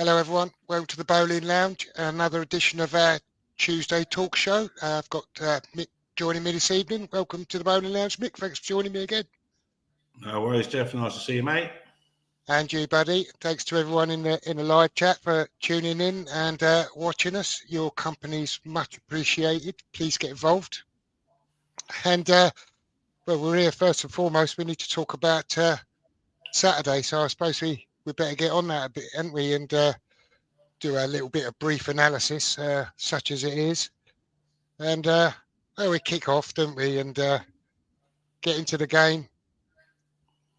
Hello, everyone. Welcome to the Boleyn Lounge, another edition of our Tuesday talk show. I've got Mick joining me this evening. Welcome to the Boleyn Lounge, Mick. Thanks for joining me again. No worries, Jeff. Nice to see you, mate. And you, buddy. Thanks to everyone in the live chat for tuning in and watching us. Your company's much appreciated. Please get involved. And well, we're here first and foremost. We need to talk about Saturday, so I suppose we better get on that a bit, haven't we? And do a little bit of brief analysis, such as it is. And well, we kick off, don't we? And get into the game.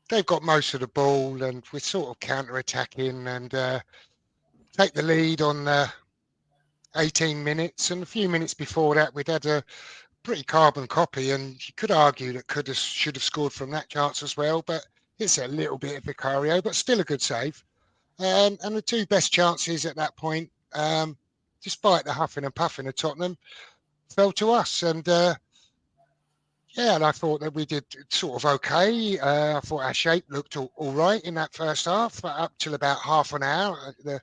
They've got most of the ball, and we're sort of counter-attacking and take the lead on 18 minutes. And a few minutes before that, we'd had a pretty carbon copy, and you could argue that should have scored from that chance as well. But it's a little bit of Vicario, but still a good save. And the two best chances at that point, despite the huffing and puffing of Tottenham, fell to us. And and I thought that we did sort of okay. I thought our shape looked all right in that first half, up till about half an hour. The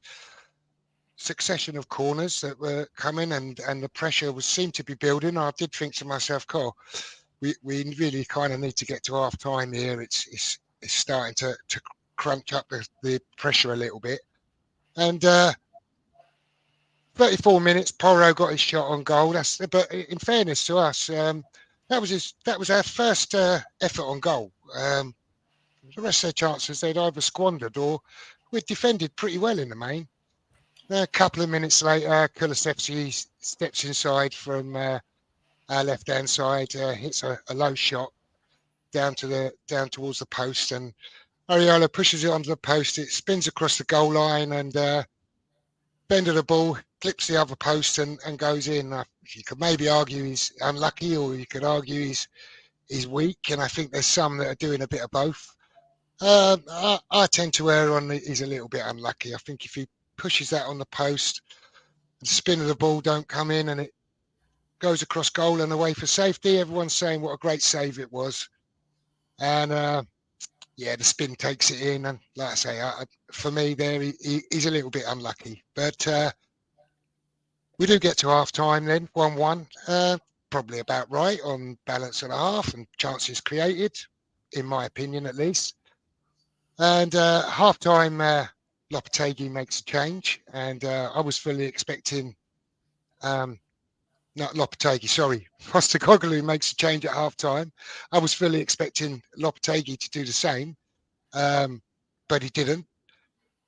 succession of corners that were coming and the pressure seemed to be building. I did think to myself, Cole, we really kind of need to get to half time here. It's starting to crunch up the pressure a little bit. And 34 minutes, Porro got his shot on goal. But in fairness to us, that was our first effort on goal. The rest of their chances they'd either squandered or we'd defended pretty well in the main. A couple of minutes later, Kulusevski steps inside from our left-hand side, hits a low shot down towards the post, and Areola pushes it onto the post. It spins across the goal line, and bend of the ball clips the other post and goes in. You could maybe argue he's unlucky, or you could argue he's weak, and I think there's some that are doing a bit of both. I tend to err on he's a little bit unlucky. I think if he pushes that on the post, the spin of the ball don't come in, and it goes across goal and away for safety. Everyone's saying what a great save it was, and the spin takes it in, and like I say, for me there, he's a little bit unlucky. But we do get to half-time then, 1-1. Probably about right on balance of the half and chances created, in my opinion at least. And half-time, Lopetegui makes a change, and I was fully expecting... Not Lopetegui, sorry. Postecoglou makes a change at half-time. I was fully expecting Lopetegui to do the same, but he didn't.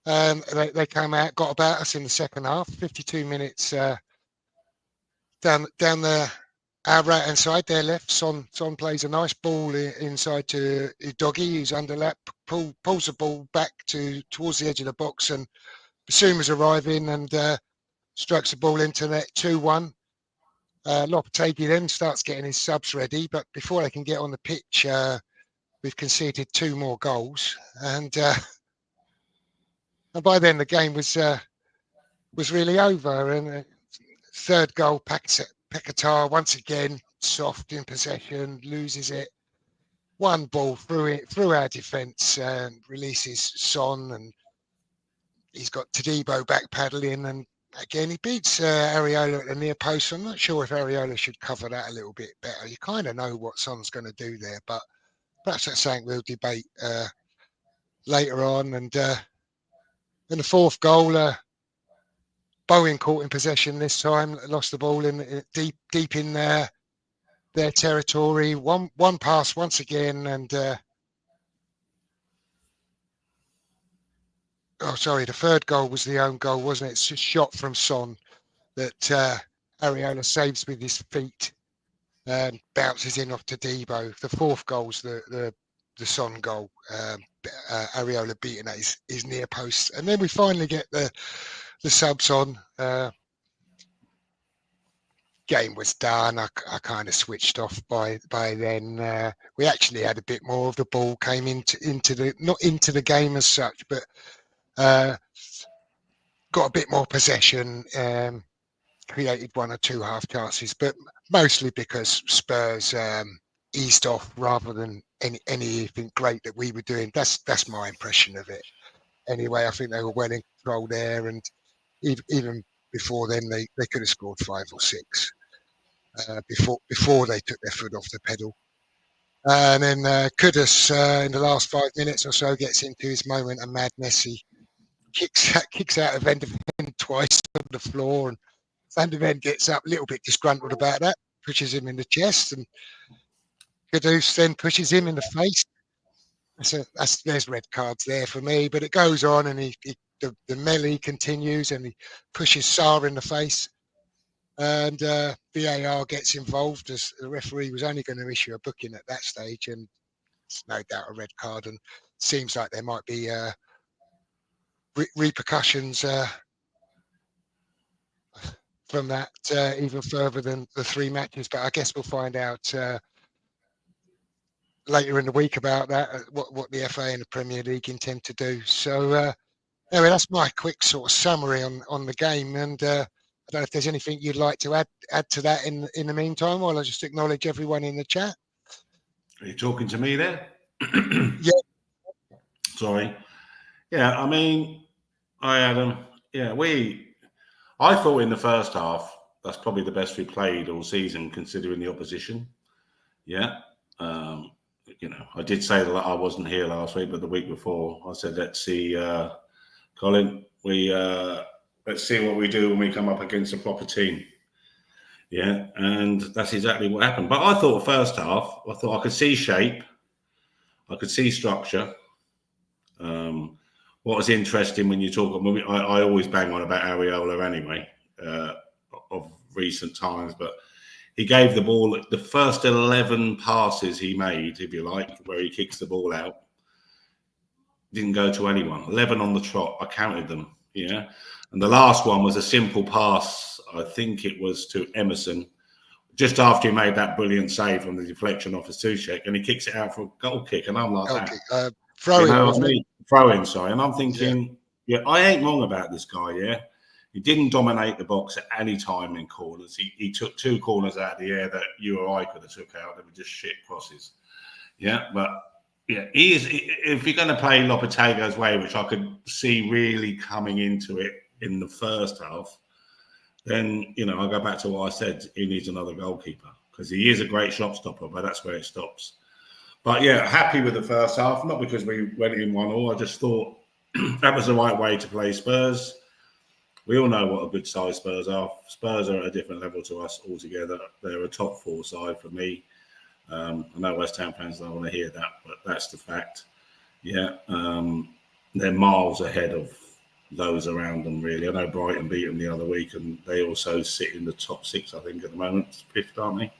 They came out, got about us in the second half. 52 minutes down our right-hand side, their left. Son plays a nice ball inside to Udogie, who's underlap, pulls the ball back towards the edge of the box, and Basuma's arriving and strikes the ball into net 2-1. Lopetegui then starts getting his subs ready, but before they can get on the pitch, we've conceded 2 more goals, and by then the game was really over. And third goal, Paquetá once again soft in possession, loses it. One ball through our defence and releases Son, and he's got Todibo back paddling, and again, he beats Areola at the near post. I'm not sure if Areola should cover that a little bit better. You kind of know what Son's going to do there, but perhaps that's something we'll debate later on. And in the fourth goal, Bowen caught in possession this time, lost the ball in deep in their territory. One pass once again, and the third goal was the own goal, wasn't it? It's just shot from Son that Areola saves with his feet and bounces in off to Debo. The fourth goal's the Son goal. Areola beating at his near post, and then we finally get the subs on. Game was done. I kind of switched off by then. We actually had a bit more of the ball, came not into the game as such, but got a bit more possession, created 1 or 2 half chances, but mostly because Spurs eased off rather than anything great that we were doing. That's my impression of it. anyway. I think they were well in control there, and even before then, they could have scored 5 or 6 before they took their foot off the pedal. And then Kudus, in the last 5 minutes or so, gets into his moment of madness. He kicks out of Van de Ven twice on the floor, and Van de Ven gets up a little bit disgruntled about that, pushes him in the chest, and Kudus then pushes him in the face. There's red cards there for me, but it goes on, and the melee continues, and he pushes Sarr in the face, and VAR gets involved, as the referee was only going to issue a booking at that stage, and it's no doubt a red card, and seems like there might be repercussions from that even further than the 3 matches. But I guess we'll find out later in the week about that, what the FA and the Premier League intend to do. So anyway, that's my quick sort of summary on the game, and I don't know if there's anything you'd like to add to that in the meantime, while I just acknowledge everyone in the chat. Are you talking to me there? Yeah. Sorry. Yeah, I mean, I thought in the first half, that's probably the best we played all season, considering the opposition. Yeah. I did say that I wasn't here last week, but the week before, I said, let's see, Colin, let's see what we do when we come up against a proper team. Yeah, and that's exactly what happened. But I thought first half, I could see shape, I could see structure. What was interesting when you talk, I always bang on about Areola anyway, of recent times, but he gave the ball, the first 11 passes he made, if you like, where he kicks the ball out, didn't go to anyone. 11 on the trot, I counted them, yeah. And the last one was a simple pass, I think it was to Emerson, just after he made that brilliant save from the deflection off his Suchek, and he kicks it out for a goal kick, and I'm like, throw in, sorry. And I'm thinking, yeah, I ain't wrong about this guy, yeah. He didn't dominate the box at any time in corners. He took 2 corners out of the air that you or I could have took out. They were just shit crosses. Yeah, but yeah, he is. If you're going to play Lopetegui's way, which I could see really coming into it in the first half, then I go back to what I said. He needs another goalkeeper, because he is a great shot stopper, but that's where it stops. But yeah, happy with the first half. Not because we went in 1-1. I just thought that was the right way to play Spurs. We all know what a good size Spurs are. Spurs are at a different level to us altogether. They're a top 4 side for me. I know West Ham fans don't want to hear that, but that's the fact. Yeah, they're miles ahead of those around them, really. I know Brighton beat them the other week, and they also sit in the top 6, I think, at the moment. 5th, aren't they?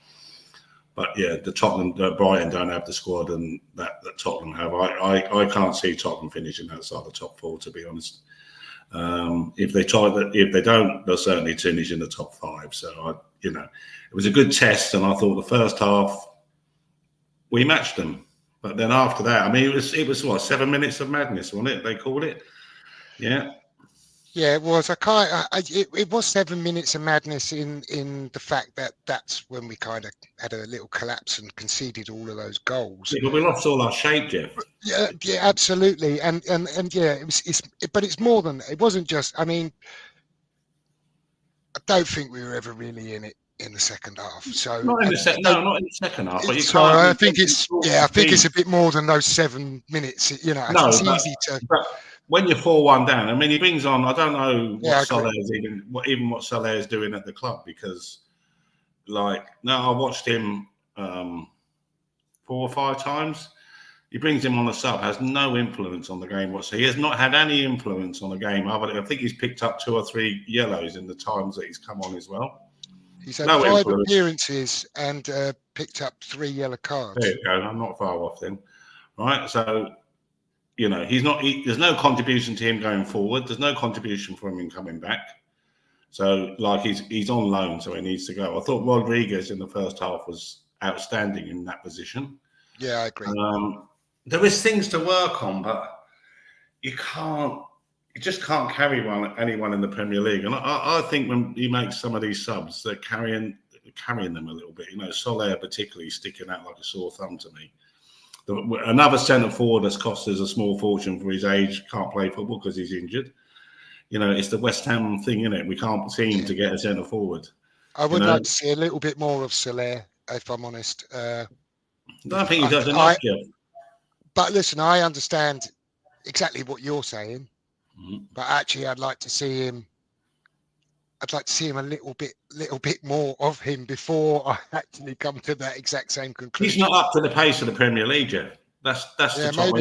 But yeah, Brighton don't have the squad and that Tottenham have. I can't see Tottenham finishing outside the top 4, to be honest. If they don't, they'll certainly finish in the top 5. So it was a good test, and I thought the first half we matched them. But then after that, I mean, it was what, 7 minutes of madness, wasn't it? They called it. Yeah. Yeah, it was. It was 7 minutes of madness in the fact that that's when we kind of had a little collapse and conceded all of those goals. Yeah, but we lost all our shape, Jeff. Yeah, absolutely. And yeah, but it's more than, it wasn't just. I mean, I don't think we were ever really in it in the second half. So not in the second half. But so I think it's a bit more than those 7 minutes. It's easy to. But when you're 4-1 down, I mean, he brings on. I don't know what Soler is doing at the club, because, I watched him 4 or 5 times. He brings him on the sub, has no influence on the game whatsoever. He has not had any influence on the game. I think he's picked up 2 or 3 yellows in the times that he's come on as well. He's had 5 appearances and picked up 3 yellow cards. There you go. I'm not far off then. Right. So, he's not. There's no contribution to him going forward. There's no contribution from him coming back. So, he's on loan, so he needs to go. I thought Rodriguez in the first half was outstanding in that position. Yeah, I agree. There is things to work on, but you just can't carry anyone in the Premier League. And I think when he makes some of these subs, they're carrying them a little bit. Soler particularly sticking out like a sore thumb to me. Another centre forward that's cost us a small fortune for his age can't play football because he's injured. It's the West Ham thing, isn't it? We can't seem to get a centre forward. I would like to see a little bit more of Soler, if I'm honest. I don't think he does enough, Jeff. But listen, I understand exactly what you're saying, but actually, I'd like to see him a little bit more of him before I actually come to that exact same conclusion. He's not up to the pace of the Premier League, Jeff. That's the top.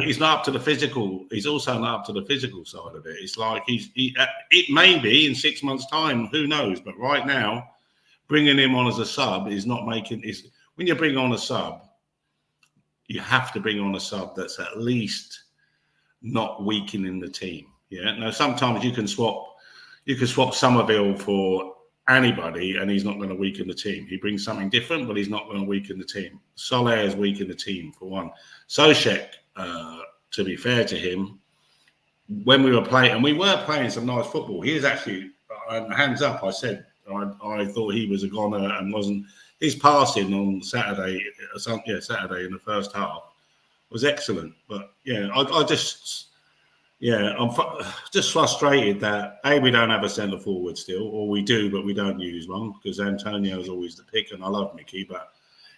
He's not up to the physical. He's also not up to the physical side of it. It's like it may be in 6 months' time. Who knows? But right now, bringing him on as a sub is not making. When you bring on a sub, you have to bring on a sub that's at least not weakening the team. Yeah. Now, sometimes you can swap Somerville for anybody, and he's not going to weaken the team. He brings something different, but he's not going to weaken the team. Soler is weakening the team for one. Soucek, to be fair to him, when we were playing some nice football, he is actually hands up. I said I thought he was a goner and wasn't. His passing on Saturday in the first half was excellent. But I'm just frustrated that we don't have a centre forward still, or we do, but we don't use one because Antonio's always the pick, and I love Mickey, but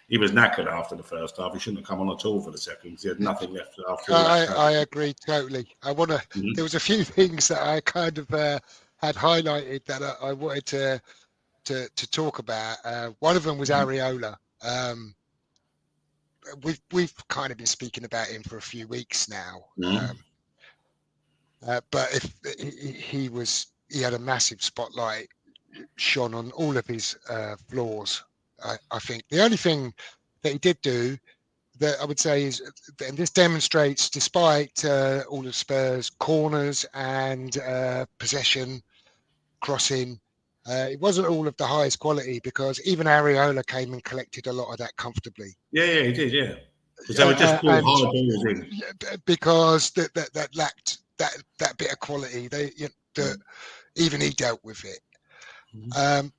he was knackered after the first half. He shouldn't have come on at all for the second because he had nothing left after. I agree totally. There was a few things that I kind of had highlighted that I wanted to talk about. One of them was Areola. We've kind of been speaking about him for a few weeks now. But he had a massive spotlight shone on all of his flaws. I think the only thing that he did do that I would say is, and this demonstrates, despite all of Spurs corners and possession, crossing, it wasn't all of the highest quality because even Areola came and collected a lot of that comfortably. Yeah, he did. Yeah, because they were just high balls in. Because that lacked that bit of quality. That even he dealt with it.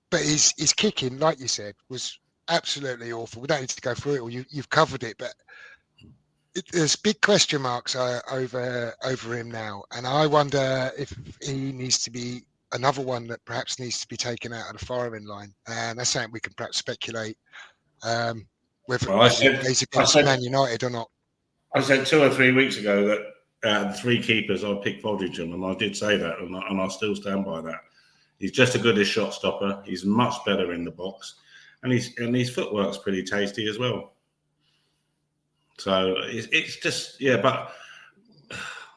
But his kicking, like you said, was absolutely awful. We don't need to go through it, or you've covered it, but there's big question marks over him now, and I wonder if he needs to be another one that perhaps needs to be taken out of the firing line. And that's something we can perhaps speculate whether he plays against Man United or not. I said 2 or 3 weeks ago that the 3 keepers, I'd pick Fodringham, and I did say that, and I still stand by that. He's just as good as shot stopper. He's much better in the box, and his footwork's pretty tasty as well. So it's just but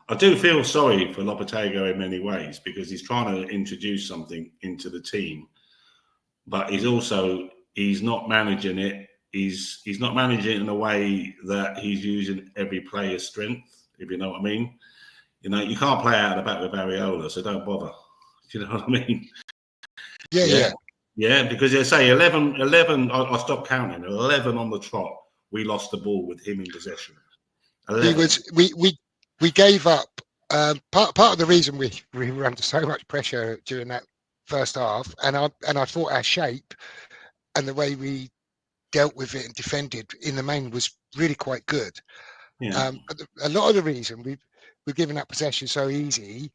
I do feel sorry for Lopetegui in many ways because he's trying to introduce something into the team, but he's not managing it. He's not managing it in a way that he's using every player's strength, if you know what I mean. You can't play out of the back with Areola, so don't bother. Do you know what I mean? Yeah, because they say 11, I stopped counting, 11 on the trot, we lost the ball with him in possession. 11. We gave up. Part of the reason we were under so much pressure during that first half, and I thought our shape and the way we dealt with it and defended in the main was really quite good. But a lot of the reason we've given up possession so easy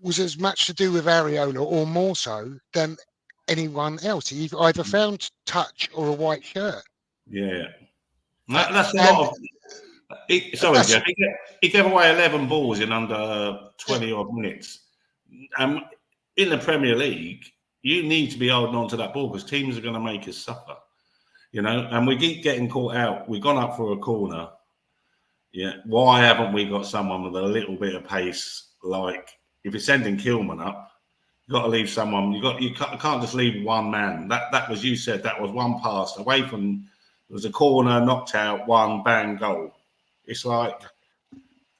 was as much to do with Areola, or more so than anyone else. He either found touch or a white shirt. Yeah, that's a lot of. Jeff. He gave away 11 balls in under 20 odd minutes. In the Premier League, you need to be holding on to that ball because teams are going to make us suffer. And we keep getting caught out. We've gone up for a corner. Yeah, why haven't we got someone with a little bit of pace? Like if you're sending Kilman up, you've got to leave someone. You can't just leave one man. That was, you said, that was one pass away from. There was a corner, knocked out, one bang goal. It's like,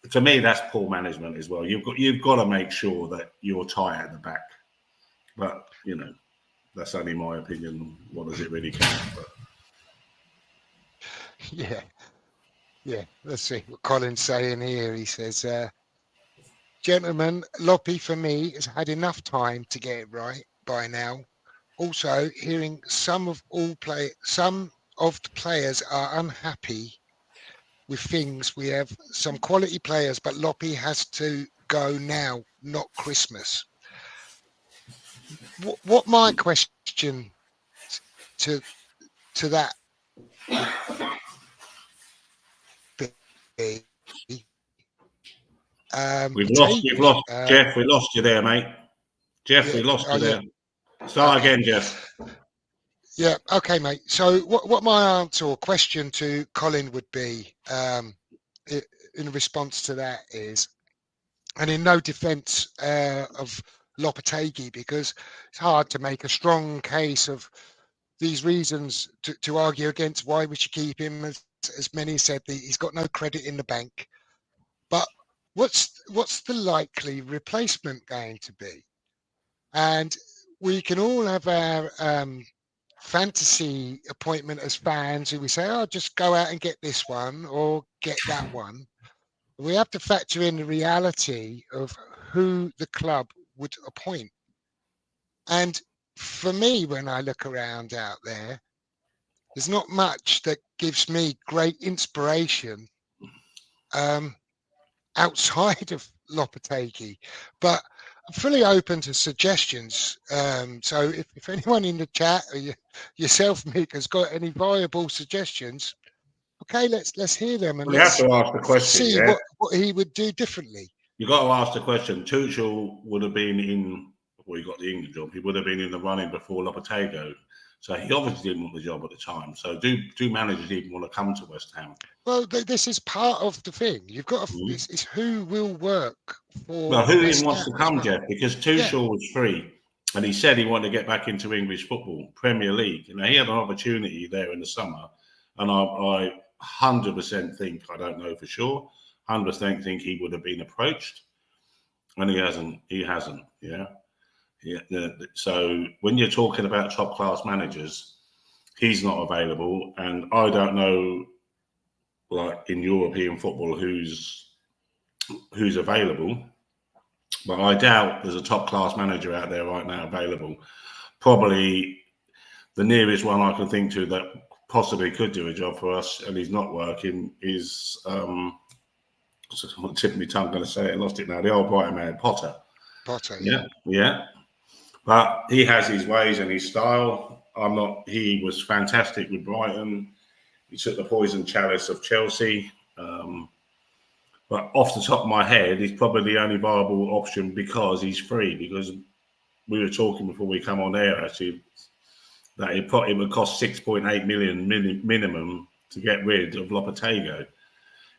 to me, that's poor management as well. You've got to make sure that you're tight at the back. But that's only my opinion. What does it really count? But yeah. Let's see what Colin's saying here. He says, "Gentlemen, Loppy for me has had enough time to get it right by now. Also, hearing some of the players are unhappy with things. We have some quality players, but Loppy has to go now, not Christmas. What my question to that would be, We've Tapey, lost Jeff. We lost you there, mate. Jeff, yeah, we lost oh, you yeah, there. Start okay. again, Jeff. Yeah, okay, mate. So what my answer or question to Colin would be in response to that is, and in no defence of Lopetegui, because it's hard to make a strong case of these reasons to argue against why we should keep him. As many said, he's got no credit in the bank. But what's the likely replacement going to be? And we can all have our fantasy appointment as fans who we say, oh, just go out and get this one or get that one. We have to factor in the reality of who the club would appoint. And for me, when I look around out there's not much that gives me great inspiration outside of Lopetegui, but I'm fully open to suggestions. So if anyone in the chat or yourself, Mick, has got any viable suggestions, okay, let's hear them and Well, you have let's to ask the question, see yeah? what he would do differently. You've got to ask the question. Tuchel would have been in, well, he got the England job. He would have been in the running before Lopetegui. So he obviously didn't want the job at the time. So do managers even want to come to West Ham? Well, this is part of the thing. You've got to, it's who will work for Well, who West even wants Ham to come, well. Jeff? Because Tuchel was free. And he said he wanted to get back into English football, Premier League. You know, he had an opportunity there in the summer. And I 100% think, I don't know for sure, 100% think he would have been approached. And he hasn't, yeah. So when you're talking about top class managers, he's not available. And I don't know, like in European football, who's available. But I doubt there's a top class manager out there right now available. Probably the nearest one I can think to that possibly could do a job for us, and he's not working, is I'm tipping my tongue going to say it, I lost it now. The old Brighton man, Potter. Yeah. But he has his ways and his style. He was fantastic with Brighton. He took the poison chalice of Chelsea. But off the top of my head, he's probably the only viable option because he's free. Because we were talking before we come on air, actually, that it would cost 6.8 million minimum to get rid of Lopetegui.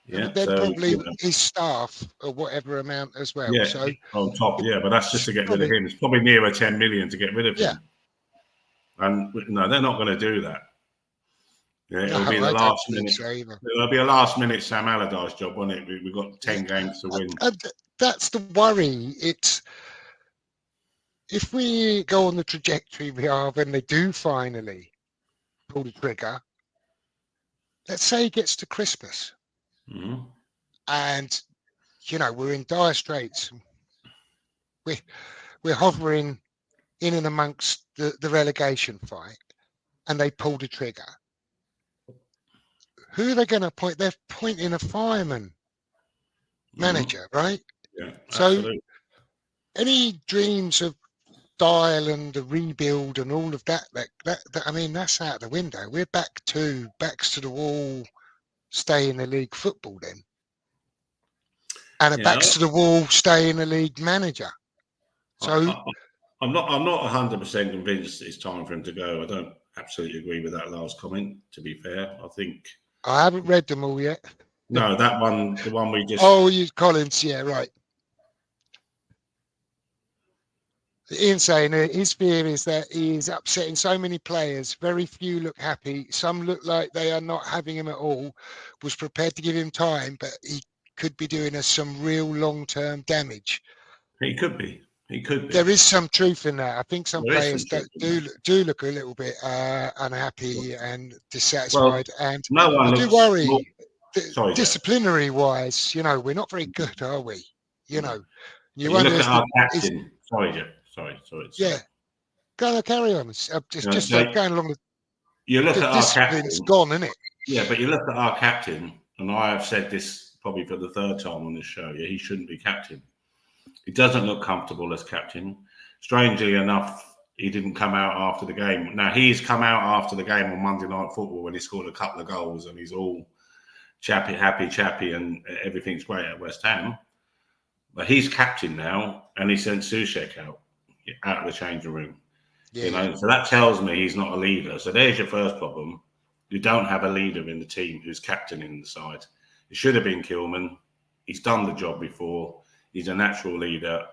Yeah, but then so, probably his staff or whatever amount as well. Yeah, so on top, yeah, but that's just to get rid of him. It's probably nearer 10 million to get rid of him. And no, they're not going to do that. Yeah, it'll be the last minute. So it'll be a last minute Sam Allardyce job, won't it? We've got 10 games to win. And that's the worry. It's if we go on the trajectory we are when they do finally pull the trigger. Let's say it gets to Christmas, and we're in dire straits. We're hovering in and amongst the relegation fight, and they pull the trigger. Who are they going to appoint? They're appointing a fireman manager, right? Yeah. So, absolutely. Any dreams of style and the rebuild and all of that, I mean, that's out the window. We're backs to the wall, stay in the league football then, and a backs to the wall, stay in the league manager. So I'm not 100% convinced it's time for him to go. I don't absolutely agree with that last comment. To be fair, I think I haven't read them all yet. No, that one, the one we just. Oh, Collins, yeah, right. Ian saying his fear is that he is upsetting so many players. Very few look happy. Some look like they are not having him at all. Was prepared to give him time, but he could be doing us some real long-term damage. He could be. There is some truth in that. I think some players do look a little bit unhappy and dissatisfied. Well, and no one I do worry, disciplinary wise, we're not very good, are we? You look at our captain. Sorry, Jeff. Sorry. Yeah. Carry on. Just going along the. You look at our captain. Gone, isn't it? Yeah, but you look at our captain, and I have said this probably for the third time on this show, yeah, he shouldn't be captain. He doesn't look comfortable as captain. Strangely enough, he didn't come out after the game. Now, he's come out after the game on Monday Night Football when he scored a couple of goals and he's all happy, and everything's great at West Ham. But he's captain now, and he sent Soucek out of the changing room. Yeah. So that tells me he's not a leader. So there's your first problem. You don't have a leader in the team who's captaining the side. It should have been Kilman. He's done the job before. He's a natural leader.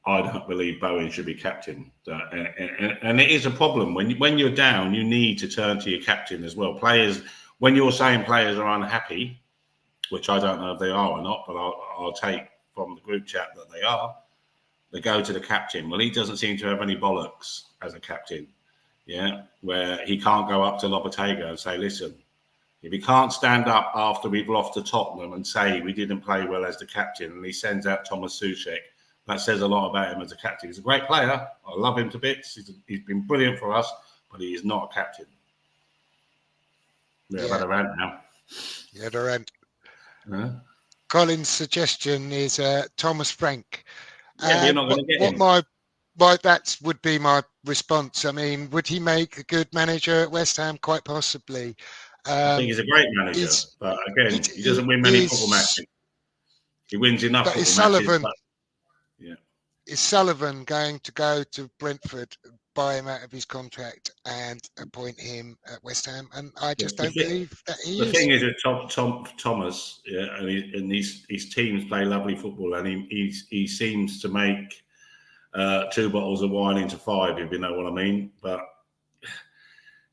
I don't believe Bowen should be captain. And it is a problem. When you're down, you need to turn to your captain as well. Players, when you're saying players are unhappy, which I don't know if they are or not, but I'll take from the group chat that they are, they go to the captain. Well, he doesn't seem to have any bollocks as a captain, where he can't go up to Lopetegui and say, listen, if he can't stand up after we've lost to Tottenham and say we didn't play well as the captain, and he sends out Thomas Soucek, that says a lot about him as a captain. He's a great player. I love him to bits. He's been brilliant for us, but he is not a captain. I've had a rant now. You had a rant. Colin's suggestion is Thomas Frank. Yeah, but you're not going to get him. That would be my response. I mean, would he make a good manager at West Ham? Quite possibly. I think he's a great manager, but again, he doesn't win many football matches. He wins enough football matches. Is Sullivan going to go to Brentford, buy him out of his contract, and appoint him at West Ham? And I just don't believe that he is. The thing is with Thomas, and his teams play lovely football, and he seems to make 2 bottles of wine into 5, if you know what I mean. But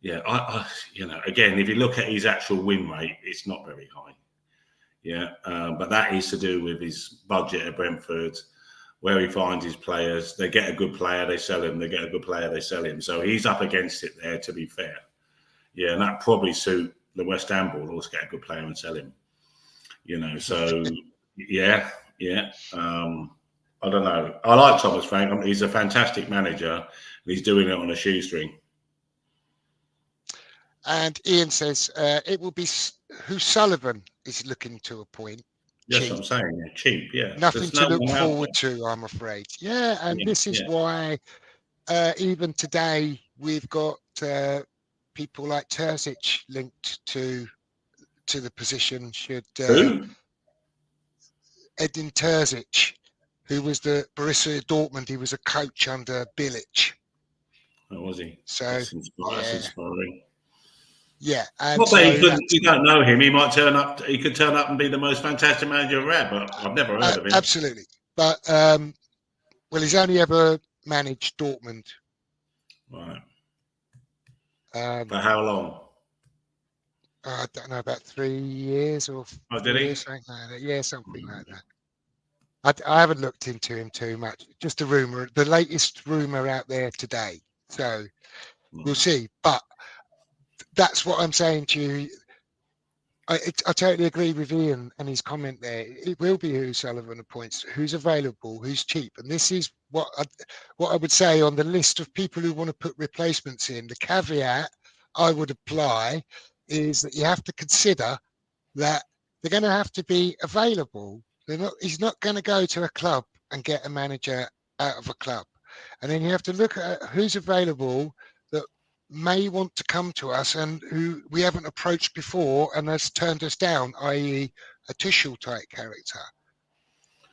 I again, if you look at his actual win rate, it's not very high. But that is to do with his budget at Brentford, where he finds his players. They get a good player, they sell him. They get a good player, they sell him. So he's up against it there, to be fair. And that probably suit the West Ham board, also get a good player and sell him. So I don't know. I like Thomas Frank. He's a fantastic manager, and he's doing it on a shoestring. And Ian says it will be who Sullivan is looking to appoint. Yes, I'm saying cheap. Yeah, nothing to look forward to, I'm afraid. This is why even today we've got people like Terzic linked to the position. Who? Edin Terzic, who was the Borussia Dortmund. He was a coach under Bilic. Oh, was he? So that's inspiring. Yeah, and not that you don't know him. He might turn up. He could turn up and be the most fantastic manager ever. But I've never heard of him. Absolutely, but he's only ever managed Dortmund. Right. For how long? I don't know, about 3 years or 4 did he? years, something like that. Yeah, something like that. I haven't looked into him too much. Just a rumor, the latest rumor out there today. So we'll see. But that's what I'm saying to you. I totally agree with Ian and his comment there. It will be who Sullivan appoints, who's available, who's cheap. And this is what I would say on the list of people who want to put replacements in. The caveat I would apply is that you have to consider that they're going to have to be available. He's not going to go to a club and get a manager out of a club. And then you have to look at who's available that may want to come to us and who we haven't approached before and has turned us down, i.e. a Tuchel type character.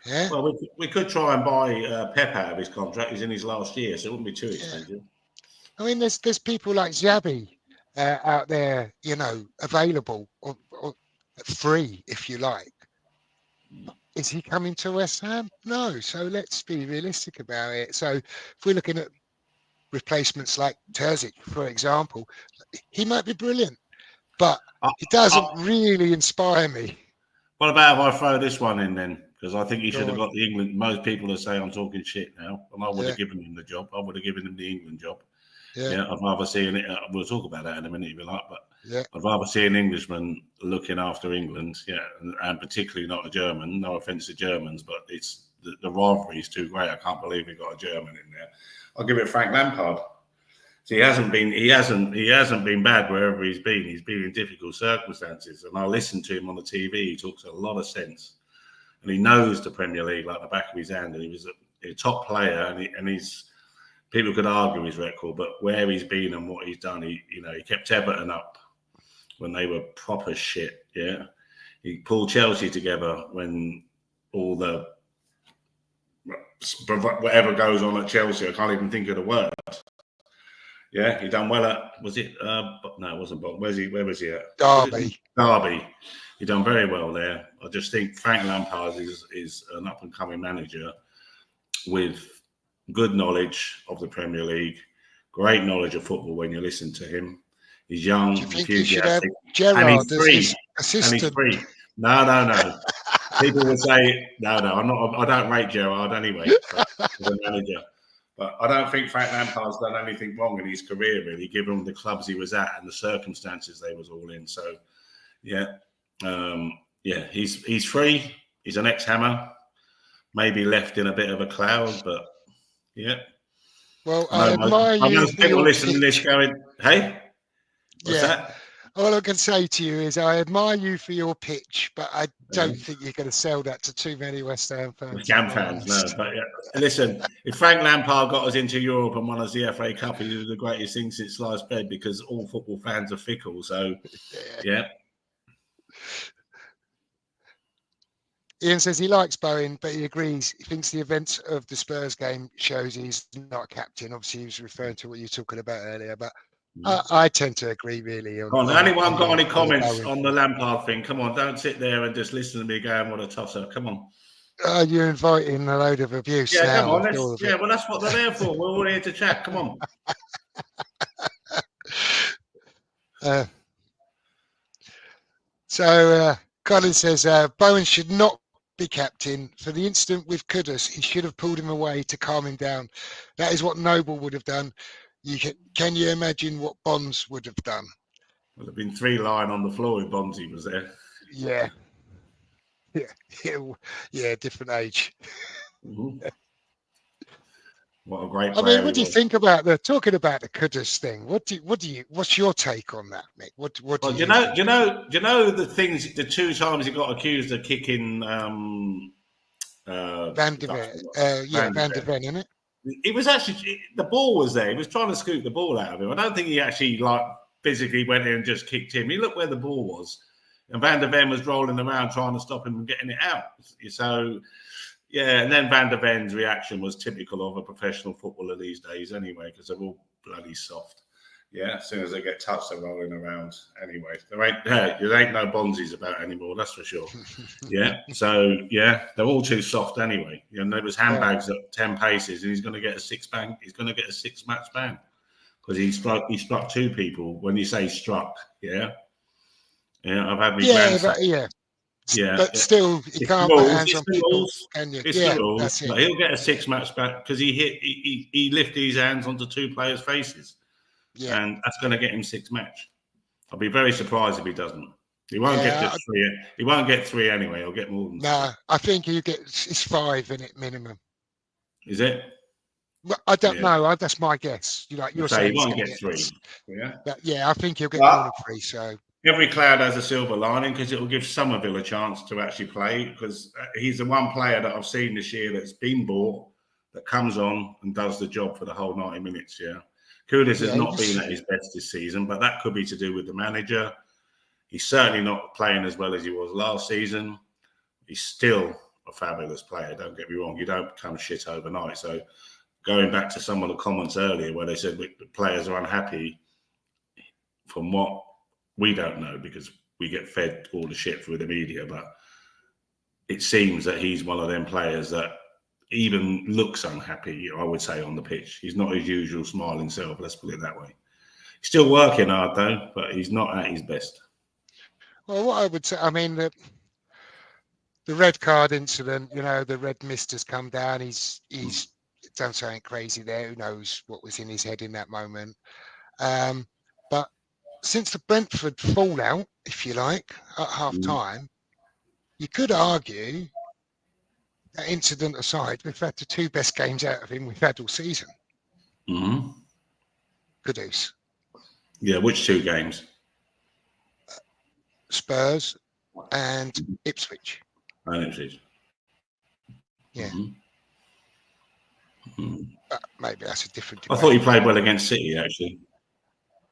Yeah. Well, we could try and buy Pep out of his contract. He's in his last year, so it wouldn't be too expensive. I mean, there's people like Xabi out there, available or free, if you like. Is he coming to West Ham? No. So let's be realistic about it. So if we're looking at replacements like Terzic, for example, he might be brilliant, but he doesn't really inspire me. What about if I throw this one in then? Because I think he should have got the England. Most people are saying I'm talking shit now, and I would have given him the job. I would have given him the England job. Yeah, I'd rather see it. We'll talk about that in a minute if you like, but I'd rather see an Englishman looking after England. Yeah, and particularly not a German. No offense to Germans, but it's the rivalry is too great. I can't believe we got a German in there. I'll give it Frank Lampard. So he hasn't been bad wherever he's been. He's been in difficult circumstances. And I listen to him on the TV. He talks a lot of sense. And he knows the Premier League like the back of his hand. And he was a top player. And he's people could argue his record, but where he's been and what he's done, he kept Everton up when they were proper shit. Yeah, he pulled Chelsea together when all the whatever goes on at Chelsea. I can't even think of the word. Yeah, he done well at, was it? No, it wasn't. But where was he at? Derby. Derby. He done very well there. I just think Frank Lampard is an up and coming manager with good knowledge of the Premier League, great knowledge of football when you listen to him. He's young, Do you think he should have enthusiastic, Gerrard and he's as free. his assistant? And he's free. No. People would say, no, I'm not. I don't rate Gerrard anyway as a manager. But I don't think Frank Lampard's done anything wrong in his career, really, given the clubs he was at and the circumstances they was all in. So, he's free. He's an ex-Hammer, maybe left in a bit of a cloud, but yeah. Well, I admire you. People listening to this going, hey, what's that? All I can say to you is I admire you for your pitch, but I don't think you're going to sell that to too many West Ham fans. No. But listen, if Frank Lampard got us into Europe and won us the FA Cup, he was the greatest thing since sliced bread, because all football fans are fickle. So, yeah. Ian says he likes Bowen, but he agrees. He thinks the events of the Spurs game shows he's not a captain. Obviously, he was referring to what you were talking about earlier, but I tend to agree, really. Anyone got any comments on the Lampard thing? Come on, don't sit there and just listen to me going, what a tosser. Come on. You're inviting a load of abuse. Yeah, now, come on. Well, that's what they're there for. We're all here to chat. Come on. Colin says Bowen should not be captain. For the incident with Kudus, he should have pulled him away to calm him down. That is what Noble would have done. Can you imagine what Bonds would have done? Well, there'd been 3 lying on the floor if Bondsy was there. Yeah, different age. Mm-hmm. What a great player. I mean, what do you think about talking about the Kudus thing? What's your take on that, Mick? What do you know the things, the 2 times he got accused of kicking Van der Ven, isn't it? It was actually, the ball was there. He was trying to scoop the ball out of him. I don't think he actually physically went in and just kicked him. He looked where the ball was, and Van der Ven was rolling around trying to stop him from getting it out. So, yeah, and then Van der Ven's reaction was typical of a professional footballer these days anyway, because they're all bloody soft. Yeah, as soon as they get touched, they're rolling around. Anyway, there ain't no Bonzies about anymore, that's for sure. Yeah, so, yeah, they're all too soft anyway. And there was handbags at 10 paces, and he's going to get a 6-ban. He's going to get a 6-match ban because he struck 2 people. When you say struck, yeah, I've had me grandson. But still, you can't put hands on people, can you? It's the rules. That's it. But he'll get a 6-match ban because he lifted his hands onto 2 players' faces. Yeah. And that's going to get him 6-match. I'll be very surprised if he doesn't. He won't get just 3. He won't get 3 anyway. He'll get more than 3. No, I think it's 5 in it minimum. Is it? Well, I don't know. That's my guess. You're saying he won't get 3. Yeah, I think he'll get more than 3. So every cloud has a silver lining because it will give Somerville a chance to actually play, because he's the one player that I've seen this year that's been bought, that comes on and does the job for the whole 90 minutes. Yeah. Kudus has not been at his best this season, but that could be to do with the manager. He's certainly not playing as well as he was last season. He's still a fabulous player, don't get me wrong. You don't become shit overnight. So going back to some of the comments earlier where they said the players are unhappy, from what we don't know, because we get fed all the shit through the media, but it seems that he's one of them players that even looks unhappy, I would say, on the pitch. He's not his usual smiling self, let's put it that way. He's still working hard, though, but he's not at his best. Well, what I would say, I mean, the red card incident, the red mist has come down. He's done something crazy there. Who knows what was in his head in that moment. But since the Brentford fallout, if you like, at half-time, you could argue, that incident aside, we've had the 2 best games out of him we've had all season. Mm-hmm. Kudus. Yeah, which 2 games? Spurs and Ipswich. Ipswich. Yeah. But maybe that's a different debate. I thought he played well against City, actually.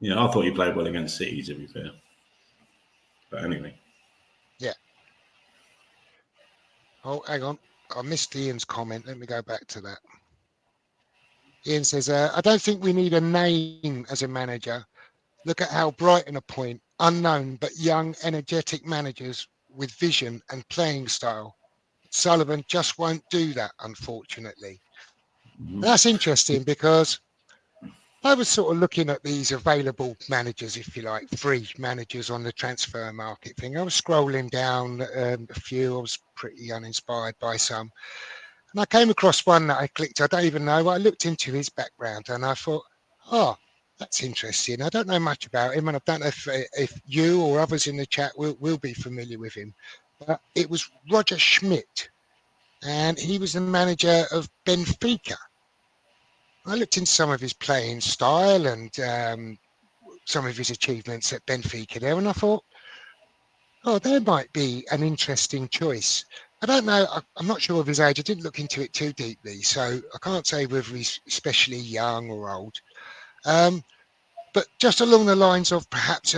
Yeah, I thought he played well against City, to be fair. But anyway. Yeah. Oh, hang on. I missed Ian's comment. Let me go back to that. Ian says, I don't think we need a name as a manager. Look at how Brighton appoint unknown but young, energetic managers with vision and playing style. Sullivan just won't do that, unfortunately. And that's interesting because I was sort of looking at these available managers, if you like, free managers on the transfer market thing. I was scrolling down a few. I was pretty uninspired by some. And I came across one that I clicked. I don't even know. I looked into his background and I thought, oh, that's interesting. I don't know much about him, and I don't know if you or others in the chat will be familiar with him. But it was Roger Schmidt, and he was the manager of Benfica. I looked into some of his playing style and some of his achievements at Benfica there, and I thought, oh, there might be an interesting choice. I don't know. I'm not sure of his age. I didn't look into it too deeply, so I can't say whether he's especially young or old. But just along the lines of perhaps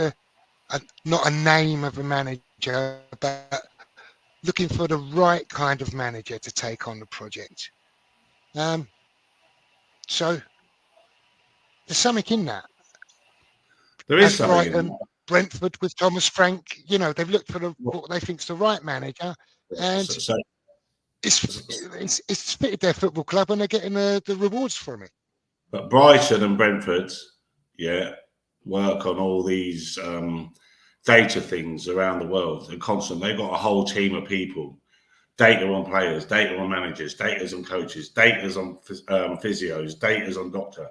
not a name of a manager, but looking for the right kind of manager to take on the project. So there's something in that. There is As something Brighton, in that. Brentford with Thomas Frank, they've looked for what they think's the right manager, and it's fitted their football club, and they're getting the rewards from it. But Brighton and Brentford, work on all these data things around the world and constantly. They've got a whole team of people, data on players, data on managers, data on coaches, data on physios, data on doctor.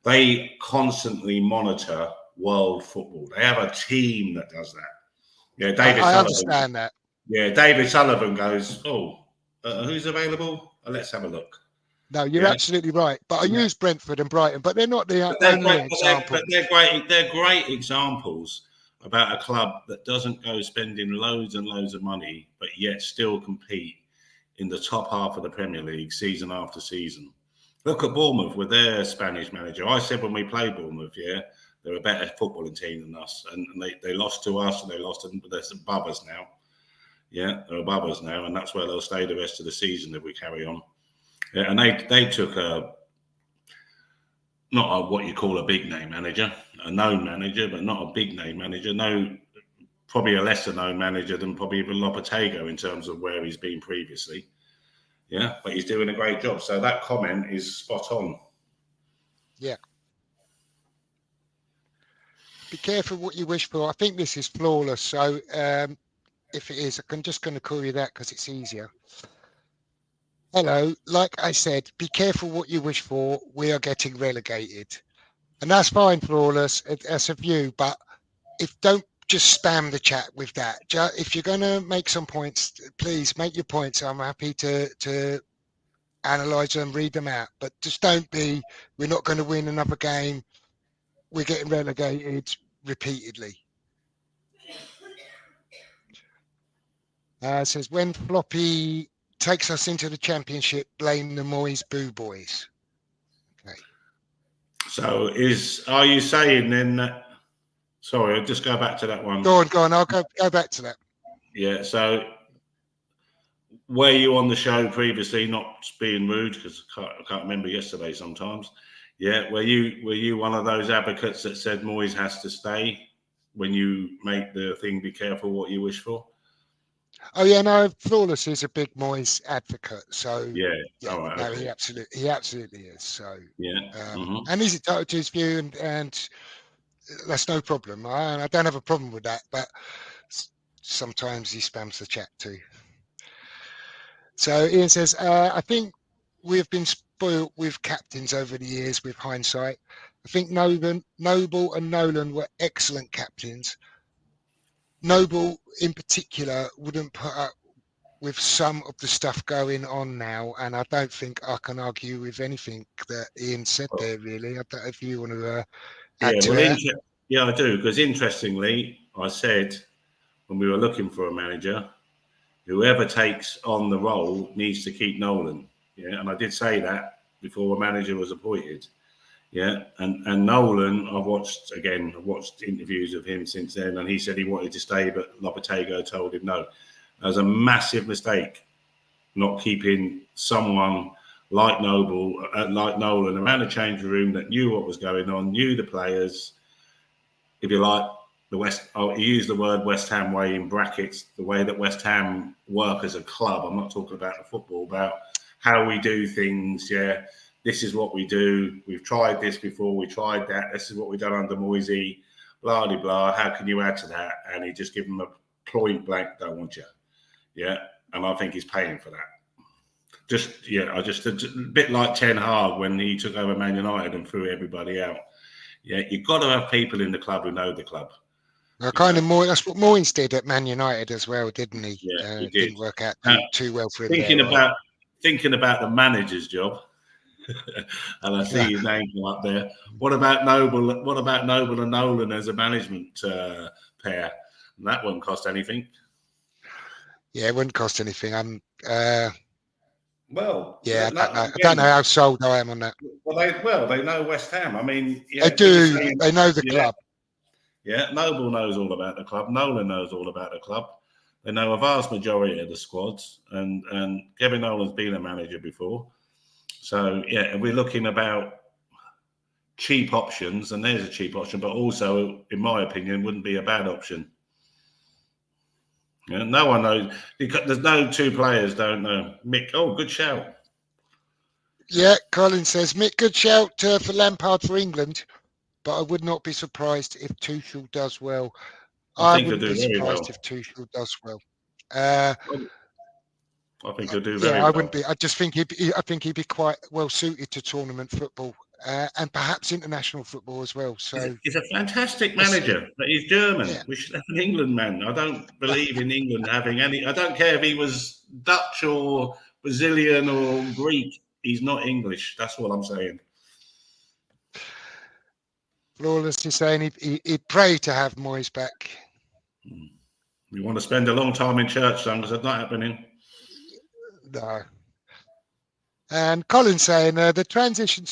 They constantly monitor world football. They have a team that does that. Yeah, David I Sullivan. understand that. Yeah, David Sullivan goes, who's available? Let's have a look. No, you're absolutely right. But I use Brentford and Brighton, but they're not the only example. But they're great. They're great examples about a club that doesn't go spending loads and loads of money, but yet still compete in the top half of the Premier League season after season. Look at Bournemouth with their Spanish manager. I said when we played Bournemouth, they're a better footballing team than us, and they lost to us, and they lost, but they're above us now. Yeah, they're above us now, and that's where they'll stay the rest of the season if we carry on. Yeah, and they took not what you call a big name manager, a known manager, but not a big name manager. No, probably a lesser known manager than probably even Lopetegui in terms of where he's been previously. Yeah, but he's doing a great job. So that comment is spot on. Yeah. Be careful what you wish for. I think this is flawless. So if it is, I'm just going to call you that because it's easier. Hello, like I said, be careful what you wish for. We are getting relegated. And that's fine, flawless. That's a view. But don't just spam the chat with that. If you're going to make some points, please make your points. I'm happy to analyze them, read them out. But just don't be, we're not going to win another game. We're getting relegated repeatedly. Says, when Floppy takes us into the championship, blame the Moyes Boo Boys. Okay. So are you saying then that, sorry, I'll just go back to that one. Go on. I'll go back to that. Yeah, so were you on the show previously, not being rude, because I can't remember yesterday sometimes. Yeah, were you one of those advocates that said Moyes has to stay when you make the thing, be careful what you wish for? Oh yeah, no, Flawless is a big Moyes advocate. So okay. he absolutely is. So and he's entitled to his view, and that's no problem. I don't have a problem with that, but sometimes he spams the chat too. So Ian says, I think we have been spoiled with captains over the years with hindsight. I think Noble and Nolan were excellent captains. Noble in particular wouldn't put up with some of the stuff going on now, and I don't think I can argue with anything that Ian said there, really. I don't know if you want to add to that. Yeah, I do, because interestingly, I said when we were looking for a manager, whoever takes on the role needs to keep Nolan. Yeah, and I did say that before a manager was appointed. Yeah, and Nolan, I've watched interviews of him since then, and he said he wanted to stay, but Lopetegui told him no. That was a massive mistake, not keeping someone like Nolan around the changing room that knew what was going on, knew the players. If you like, he used the word West Ham way in brackets, the way that West Ham work as a club. I'm not talking about the football, about how we do things. Yeah, this is what we do. We've tried this before. We tried that. This is what we've done under Moisey. Blah, blah, blah. How can you add to that? And he just give him a point blank, don't want you. Yeah, and I think he's paying for that. A bit like Ten Hag when he took over Man United and threw everybody out. Yeah, you've got to have people in the club who know the club. That's what Moyes did at Man United as well, didn't he? Yeah, he did. Didn't work out too well for him. Thinking about the manager's job, and I see his name come up there. What about Noble? What about Noble and Nolan as a management pair? And that won't cost anything. Yeah, it wouldn't cost anything. I don't know how sold I am on that. Well, they know West Ham. I mean, they do. They know the club. Yeah, Noble knows all about the club. Nolan knows all about the club. They know a vast majority of the squads, and Kevin Nolan's been a manager before. So yeah, we're looking about cheap options, and there's a cheap option, but also, in my opinion, wouldn't be a bad option. Yeah, no one knows. There's no two players don't know. Mick, good shout. Yeah, Colin says, Mick, good shout for Lampard for England, but I would not be surprised if Tuchel does well. I wouldn't be surprised if Tuchel does well. I think he'll do very well. I wouldn't be. I just think he'd be quite well suited to tournament football and perhaps international football as well. So he's a fantastic manager, but he's German. Yeah. We should have an England man. I don't believe in England having any. I don't care if he was Dutch or Brazilian or Greek. He's not English. That's what I'm saying. Flawless is saying he'd pray to have Moyes back. You want to spend a long time in church, son, because that's not happening. No. And Colin saying the transition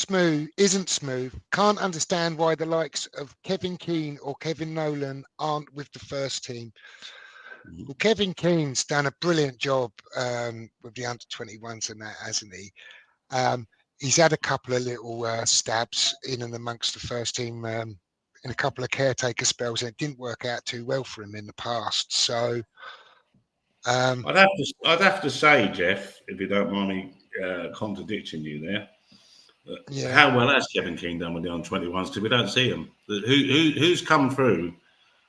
isn't smooth. Can't understand why the likes of Kevin Keane or Kevin Nolan aren't with the first team. Well, Kevin Keane's done a brilliant job with the under-21s and that, hasn't he? He's had a couple of little stabs in and amongst the first team in a couple of caretaker spells, and it didn't work out too well for him in the past. So I'd have to say, Jeff, if you don't mind me contradicting you there, how well has Kevin Keane done with the under-21s? Because we don't see him. Who's come through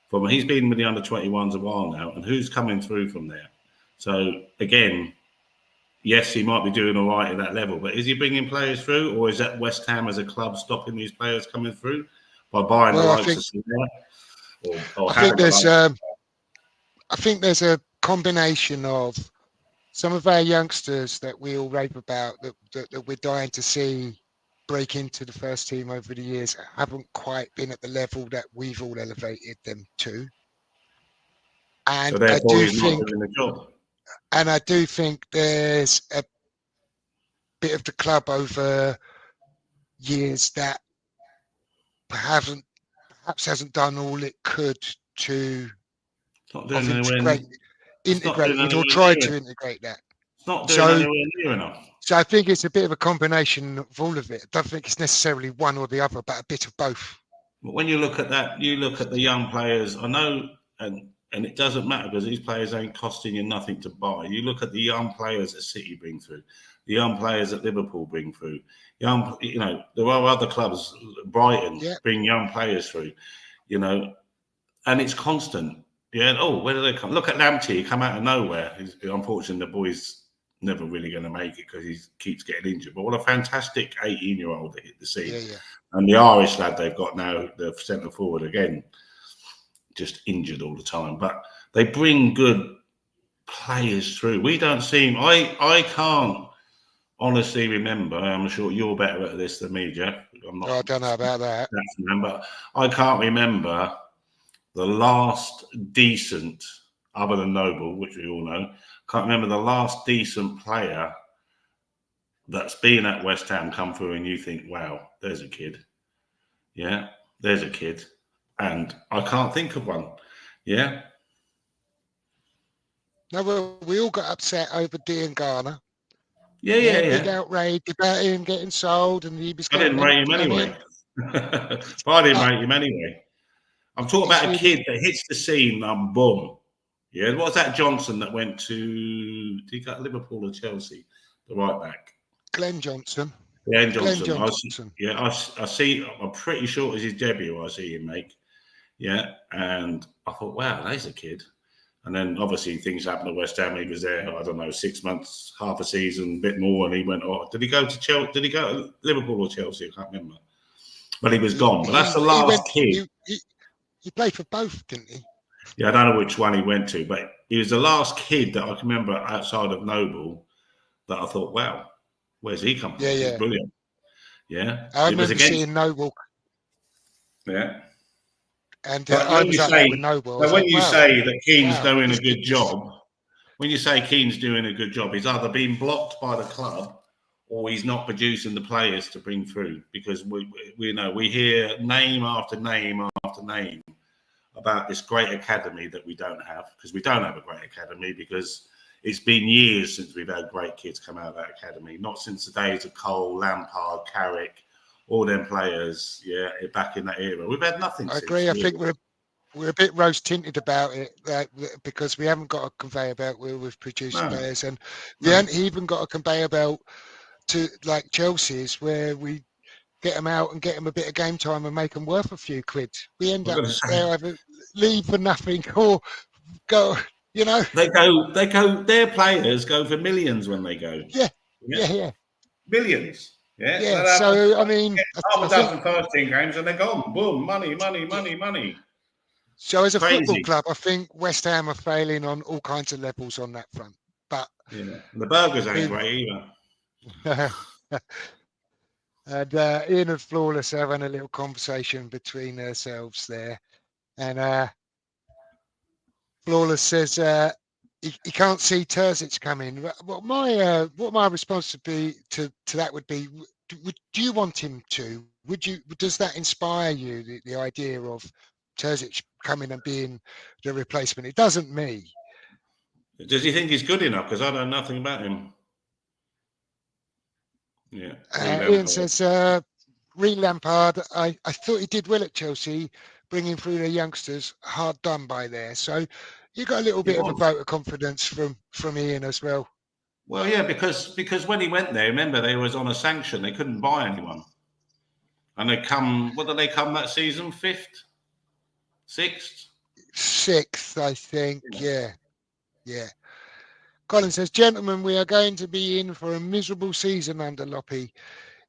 from? He's been with the under-21s a while now, and who's coming through from there? So again, yes, he might be doing all right at that level, but is he bringing players through, or is that West Ham as a club stopping these players coming through by buying the likes of Sylvia? I think there's a combination of some of our youngsters that we all rave about that we're dying to see break into the first team over the years haven't quite been at the level that we've all elevated them to. And so therefore he's not doing the job. And I do think there's a bit of the club over years that perhaps hasn't done all it could to integrate or try to integrate that. It's not doing anywhere near enough. So I think it's a bit of a combination of all of it. I don't think it's necessarily one or the other, but a bit of both. But when you look at that, you look at the young players. I know, and it doesn't matter because these players ain't costing you nothing to buy. You look at the young players that City bring through, the young players that Liverpool bring through. There are other clubs, Brighton, bring young players through, and it's constant. Yeah. Oh, where do they come? Look at Lamptey. He come out of nowhere. Unfortunately, the boy's never really going to make it because he keeps getting injured. But what a fantastic 18-year-old that hit the scene. Yeah. And the Irish lad they've got now, the centre forward again, just injured all the time. But they bring good players through. We don't seem. I can't honestly remember. I'm sure you're better at this than me, Jeff. I'm not. I don't know about that. But I can't remember the last decent, other than Noble, which we all know. Can't remember the last decent player that's been at West Ham come through, and you think, "Wow, there's a kid." Yeah, there's a kid, and I can't think of one. Yeah. No, well, we all got upset over Dean Garner. Yeah. Big outrage about him getting sold, and he was I getting didn't rate him anyway. But I didn't rate him anyway. I'm talking about a kid that hits the scene and boom. Yeah, what's that Johnson that went to? Did he go to Liverpool or Chelsea? The right back. Glenn Johnson. Glenn Johnson. I see. I'm pretty sure it was his debut. I see him make. Yeah, and I thought, wow, there's a kid. And then obviously things happened at West Ham. He was there, I don't know, 6 months, half a season, a bit more, and he went. Oh, did he go to Chelsea? Did he go to Liverpool or Chelsea? I can't remember. But he was gone. But that's the last kid. He played for both, didn't he? Yeah, I don't know which one he went to, but he was the last kid that I can remember outside of Noble that I thought, wow, where's he come from? Yeah. He's brilliant. Yeah. I remember seeing Noble. Yeah. And I was at that with Noble. When you say that Keane's doing a good job, when you say Keane's doing a good job, he's either being blocked by the club or he's not producing the players to bring through, because we know we hear name after name after name about this great academy that we don't have, because we don't have a great academy, because it's been years since we've had great kids come out of that academy, not since the days of Cole, Lampard, Carrick, all them players, back in that era. We've had nothing. I agree. I think we're a bit rose tinted about it, because we haven't got a conveyor belt where we've produced players, and we haven't even got a conveyor belt to like Chelsea's, where we get them out and get them a bit of game time and make them worth a few quid. We end up there either leave for nothing or go. You know, they go. Their players go for millions when they go. Yeah. Millions. Yeah. So I mean, half a dozen first team games and they're gone. Boom, money. So as a football club, I think West Ham are failing on all kinds of levels on that front. But the burgers ain't great either. And Ian and Flawless are having a little conversation between themselves there, and Flawless says he can't see Terzic coming. What my response would be to that would be: do you want him to? Does that inspire you? The idea of Terzic coming and being the replacement? It doesn't me. Does he think he's good enough? Because I know nothing about him. Yeah. Ian says, re Lampard, I thought he did well at Chelsea, bringing through the youngsters. Hard done by there. So you got a little bit of a vote of confidence from Ian as well. Well, yeah, because when he went there, remember, they was on a sanction. They couldn't buy anyone. And they come, what did they come that season? 5th? 6th? 6th, I think. Yeah. Colin says, gentlemen, we are going to be in for a miserable season under Loppy.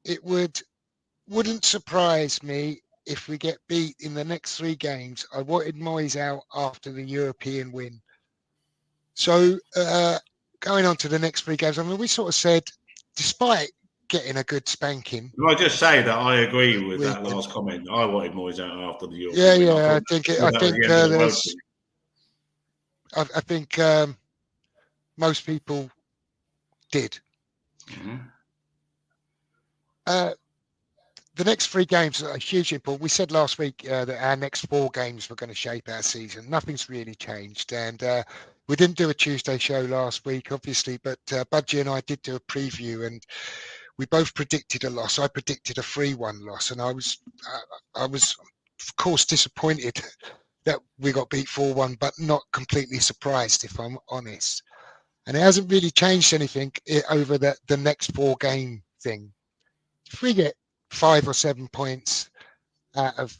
It wouldn't surprise me if we get beat in the next 3 games. I wanted Moyes out after the European win. So going on to the next 3 games, I mean, we sort of said, despite getting a good spanking. Can I just say that I agree with that last comment? I wanted Moyes out after the European win. I think most people did. Mm-hmm. The next 3 games are hugely important. We said last week that our next 4 games were going to shape our season. Nothing's really changed. And we didn't do a Tuesday show last week, obviously, but Budgie and I did do a preview, and we both predicted a loss. I predicted a 3-1 loss, and I was, of course, disappointed that we got beat 4-1, but not completely surprised, if I'm honest. And it hasn't really changed anything over the next 4 game thing. If we get 5 or 7 points out of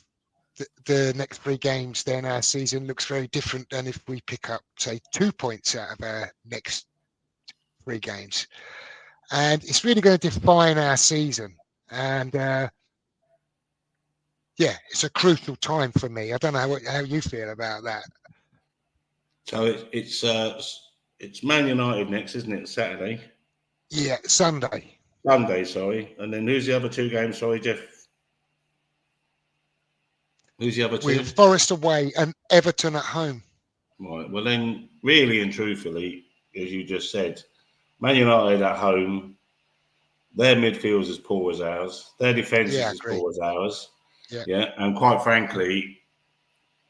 the next 3 games, then our season looks very different than if we pick up, say, 2 points out of our next 3 games. And it's really going to define our season. And it's a crucial time for me. I don't know how you feel about that. So it's It's Man United next, isn't it? Saturday. Yeah, Sunday. Sunday, sorry. And then who's the other two games? Sorry, Jeff. Who's the other We two? have Forest away and Everton at home. Right. Well, then, really and truthfully, as you just said, Man United at home, their midfield's as poor as ours. Their defence is Yeah, as agree. poor as ours. Yeah. Yeah. And quite frankly,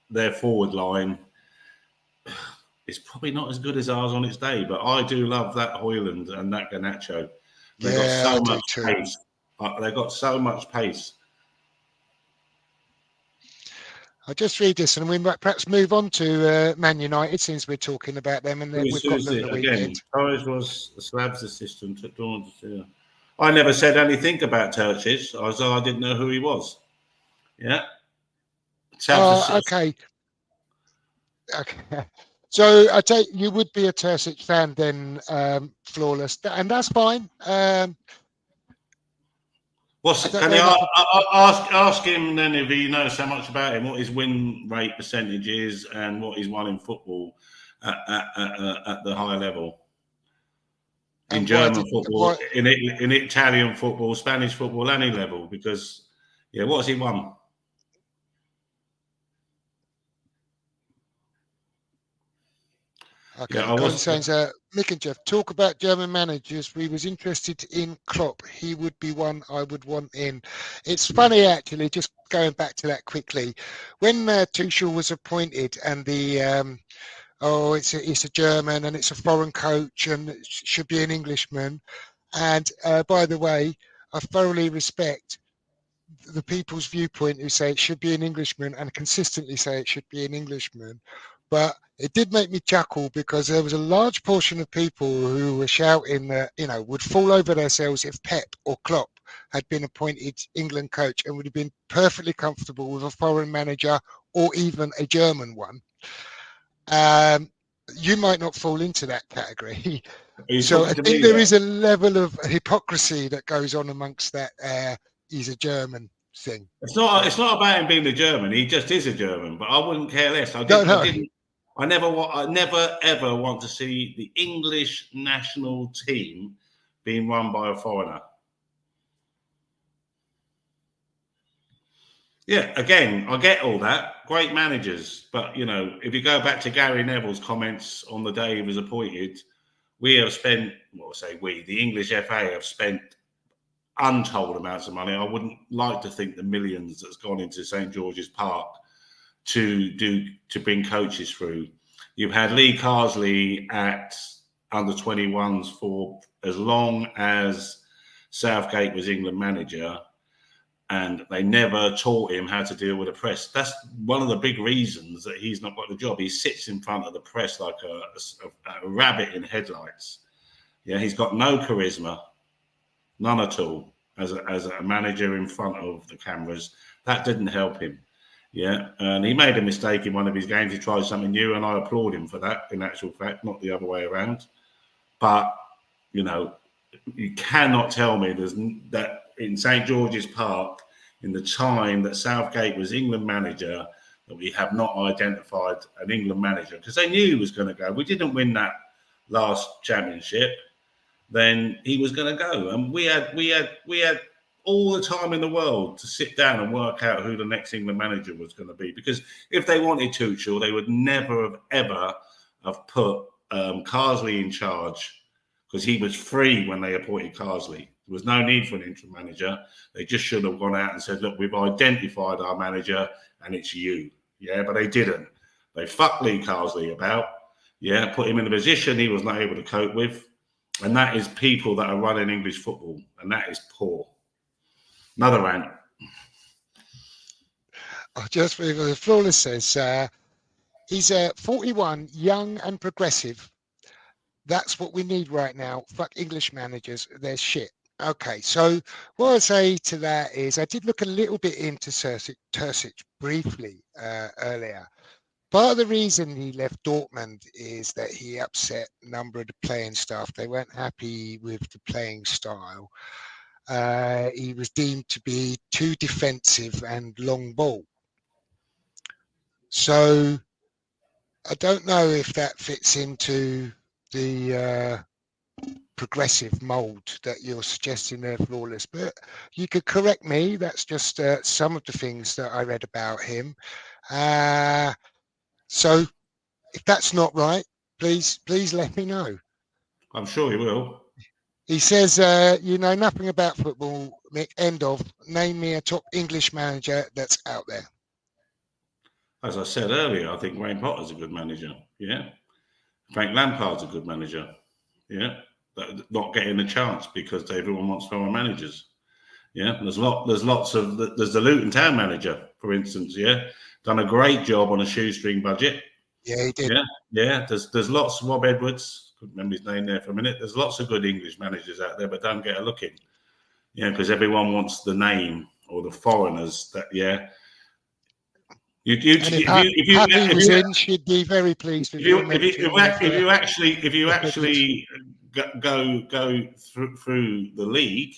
their forward line is probably not as good as ours on its day. But I do love that Hoyland and that Garnacho. They got Yeah, so I do much too. pace. They got so much pace. I'll just read this and we might perhaps move on to Man United since we're talking about them and then we've got them the Again, weekend. Torres was a Slavs assistant at Dawn. I never said anything about Turkish. I didn't know who he was. Yeah. Okay. Okay. So I take you would be a Terzic fan then, Flawless, and that's fine. Can you ask him then if he knows so much about him, what his win rate percentage is, and what he's won in football at the high level, in German football, in Italian football, Spanish football, any level? Because what has he won? Okay, Colin saying, Mick and Jeff, talk about German managers. We was interested in Klopp. He would be one I would want in. It's funny, actually, just going back to that quickly. When Tuchel was appointed and the, it's a German and it's a foreign coach and it should be an Englishman. And by the way, I thoroughly respect the people's viewpoint who say it should be an Englishman and consistently say it should be an Englishman. But it did make me chuckle because there was a large portion of people who were shouting that, would fall over themselves if Pep or Klopp had been appointed England coach and would have been perfectly comfortable with a foreign manager or even a German one. You might not fall into that category. So I think there is a level of hypocrisy that goes on amongst that. He's a German thing. It's not about him being a German. He just is a German. But I wouldn't care less. I never ever want to see the English national team being run by a foreigner. Yeah, again, I get all that. Great managers. But, if you go back to Gary Neville's comments on the day he was appointed, we have spent, the English FA have spent untold amounts of money. I wouldn't like to think the millions that's gone into St. George's Park to bring coaches through. You've had Lee Carsley at under 21s for as long as Southgate was England manager, and they never taught him how to deal with the press. That's one of the big reasons that he's not got the job. He sits in front of the press like a rabbit in headlights. Yeah, he's got no charisma, none at all, as a manager in front of the cameras. That didn't help him. Yeah, and he made a mistake in one of his games. He tried something new, and I applaud him for that, in actual fact, not the other way around. But, you cannot tell me that in St. George's Park, in the time that Southgate was England manager, that we have not identified an England manager, because they knew he was going to go. We didn't win that last championship, then he was going to go. And we had all the time in the world to sit down and work out who the next England manager was going to be. Because if they wanted Tuchel, they would never have ever have put Carsley in charge, because he was free when they appointed Carsley. There was no need for an interim manager. They just should have gone out and said, look, we've identified our manager and it's you. Yeah, but they didn't. They fucked Lee Carsley about. Yeah, put him in a position he was not able to cope with. And that is people that are running English football, and that is poor. Another rant. Just Flawless says he's 41, young and progressive. That's what we need right now. Fuck English managers, they're shit. Okay, so what I'd say to that is I did look a little bit into Terzic briefly earlier. Part of the reason he left Dortmund is that he upset a number of the playing staff. They weren't happy with the playing style. He was deemed to be too defensive and long ball. So I don't know if that fits into the progressive mould that you're suggesting there, Flawless. But you could correct me. That's just some of the things that I read about him. So if that's not right, please let me know. I'm sure he will. He says, you know nothing about football, Mick. End of. Name me a top English manager that's out there. As I said earlier, I think Wayne Potter's a good manager. Yeah. Frank Lampard's a good manager. Yeah. But not getting a chance because everyone wants foreign managers. Yeah. There's the Luton Town manager, for instance. Yeah. Done a great job on a shoestring budget. Yeah, he did. Yeah. Yeah. There's lots. Rob Edwards, couldn't remember his name there for a minute. There's lots of good English managers out there, but don't get a look in. Yeah, because everyone wants the name or the foreigners that. Yeah. If you in, she'd be very pleased with if you actually go through the league,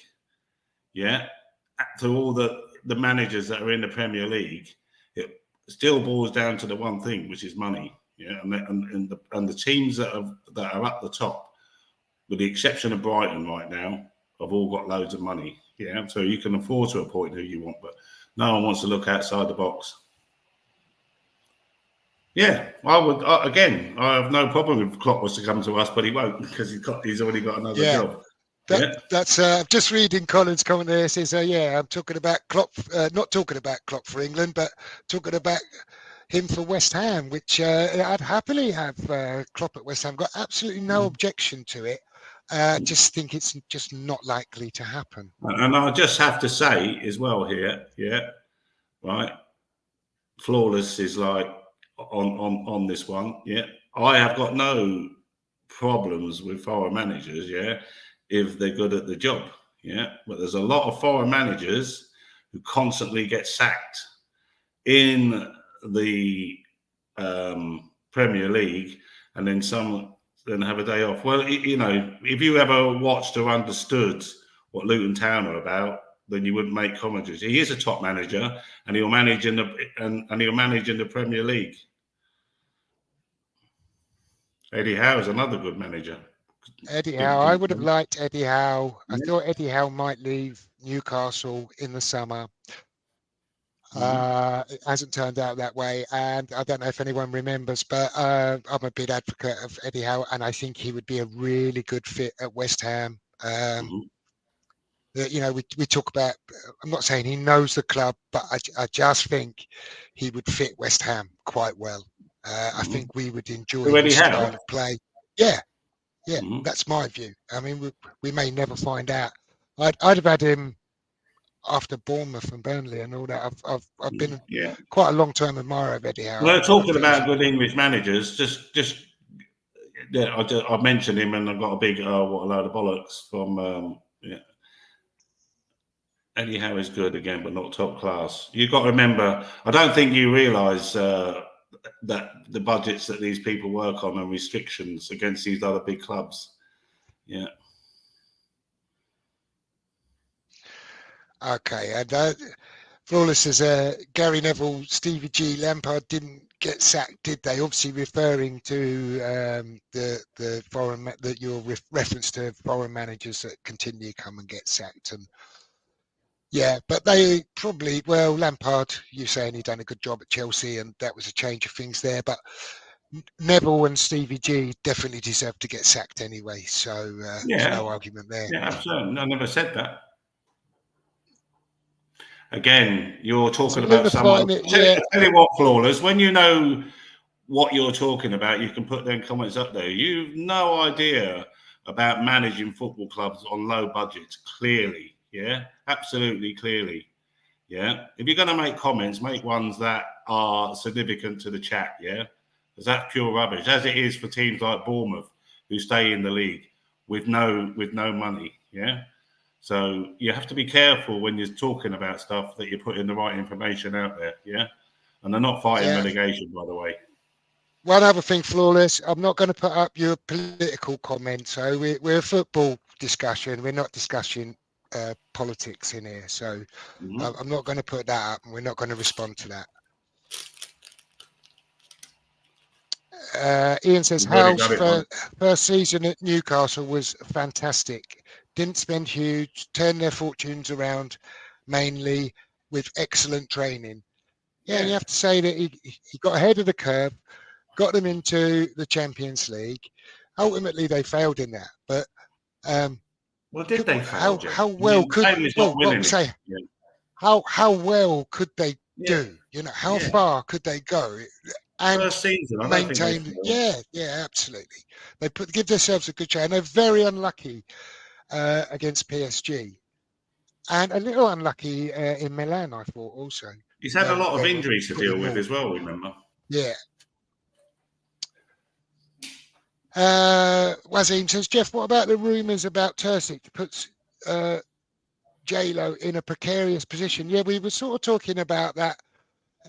yeah, to all the managers that are in the Premier League, it still boils down to the one thing, which is money. Yeah, and the teams that are up the top, with the exception of Brighton right now, have all got loads of money. Yeah, so you can afford to appoint who you want, but no one wants to look outside the box. Yeah, I would. Again, I have no problem if Klopp was to come to us, but he won't because he's already got another job. That's just reading Colin's comment there. Says, yeah, I'm talking about Klopp, not talking about Klopp for England, but talking about him for West Ham, which I'd happily have Klopp at West Ham. Got absolutely no objection to it. Just think it's just not likely to happen. And I just have to say as well here, yeah, right, Flawless is like on this one, yeah. I have got no problems with foreign managers, yeah, if they're good at the job, yeah. But there's a lot of foreign managers who constantly get sacked in the Premier League, and then have a day off. Well, you know, if you ever watched or understood what Luton Town are about, then you wouldn't make commentaries. He is a top manager, and he'll manage in the Premier League. Eddie Howe is another good manager. Eddie Howe, I would have liked Eddie Howe. I thought Eddie Howe might leave Newcastle in the summer. It hasn't turned out that way, and I don't know if anyone remembers, but I'm a big advocate of Eddie Howe, and I think he would be a really good fit at West Ham. You know, we talk about. I'm not saying he knows the club, but I just think he would fit West Ham quite well. I think we would enjoy his style of play. Yeah, that's my view. I mean, we may never find out. I'd have had him after Bournemouth and Burnley and all that. I've been quite a long-term admirer of Eddie Howe. Well, talking about good English managers, I mentioned him, and I've got a big what a load of bollocks from Eddie Howe is good again, but not top class. You've got to remember, I don't think you realise that the budgets that these people work on and restrictions against these other big clubs. Yeah. Okay, and Flawless says Gary Neville, Stevie G, Lampard didn't get sacked, did they? Obviously referring to the foreign your reference to foreign managers that continue to come and get sacked, and yeah, but they probably Lampard, you're saying he done a good job at Chelsea, and that was a change of things there, but Neville and Stevie G definitely deserve to get sacked anyway, so there's no argument there. Yeah, absolutely. I never said that. Again, you're talking about someone. Tell you what, Flawless, when you know what you're talking about, you can put them comments up there. You've no idea about managing football clubs on low budgets, clearly. Yeah, absolutely clearly. Yeah. If you're going to make comments, make ones that are significant to the chat. Yeah. Because that's pure rubbish, as it is for teams like Bournemouth who stay in the league with no money. Yeah. So you have to be careful when you're talking about stuff that you're putting the right information out there. Yeah. And they're not fighting relegation, by the way. One other thing, Flawless, I'm not going to put up your political comments. So we're a football discussion. We're not discussing politics in here. So I'm not going to put that up, and we're not going to respond to that. Ian says You've already Hal's got it on. first season at Newcastle was fantastic. Didn't spend huge, turned their fortunes around mainly with excellent training. Yeah, and you have to say that he got ahead of the curve, got them into the Champions League. Ultimately, they failed in that. But Well, did they fail, Jeff? how well could not winning it. say Yeah. how well could they Yeah. do? You know, how far could they go? And first season, I don't think they maintained. failed. Yeah, absolutely. They give themselves a good chance. They're very unlucky against PSG, and a little unlucky in Milan. I thought also. He's had a lot of They were injuries to pretty deal with normal. as well. Remember? Yeah. Wazim says, Jeff, what about the rumours about Terzic puts J-Lo in a precarious position? Yeah, we were sort of talking about that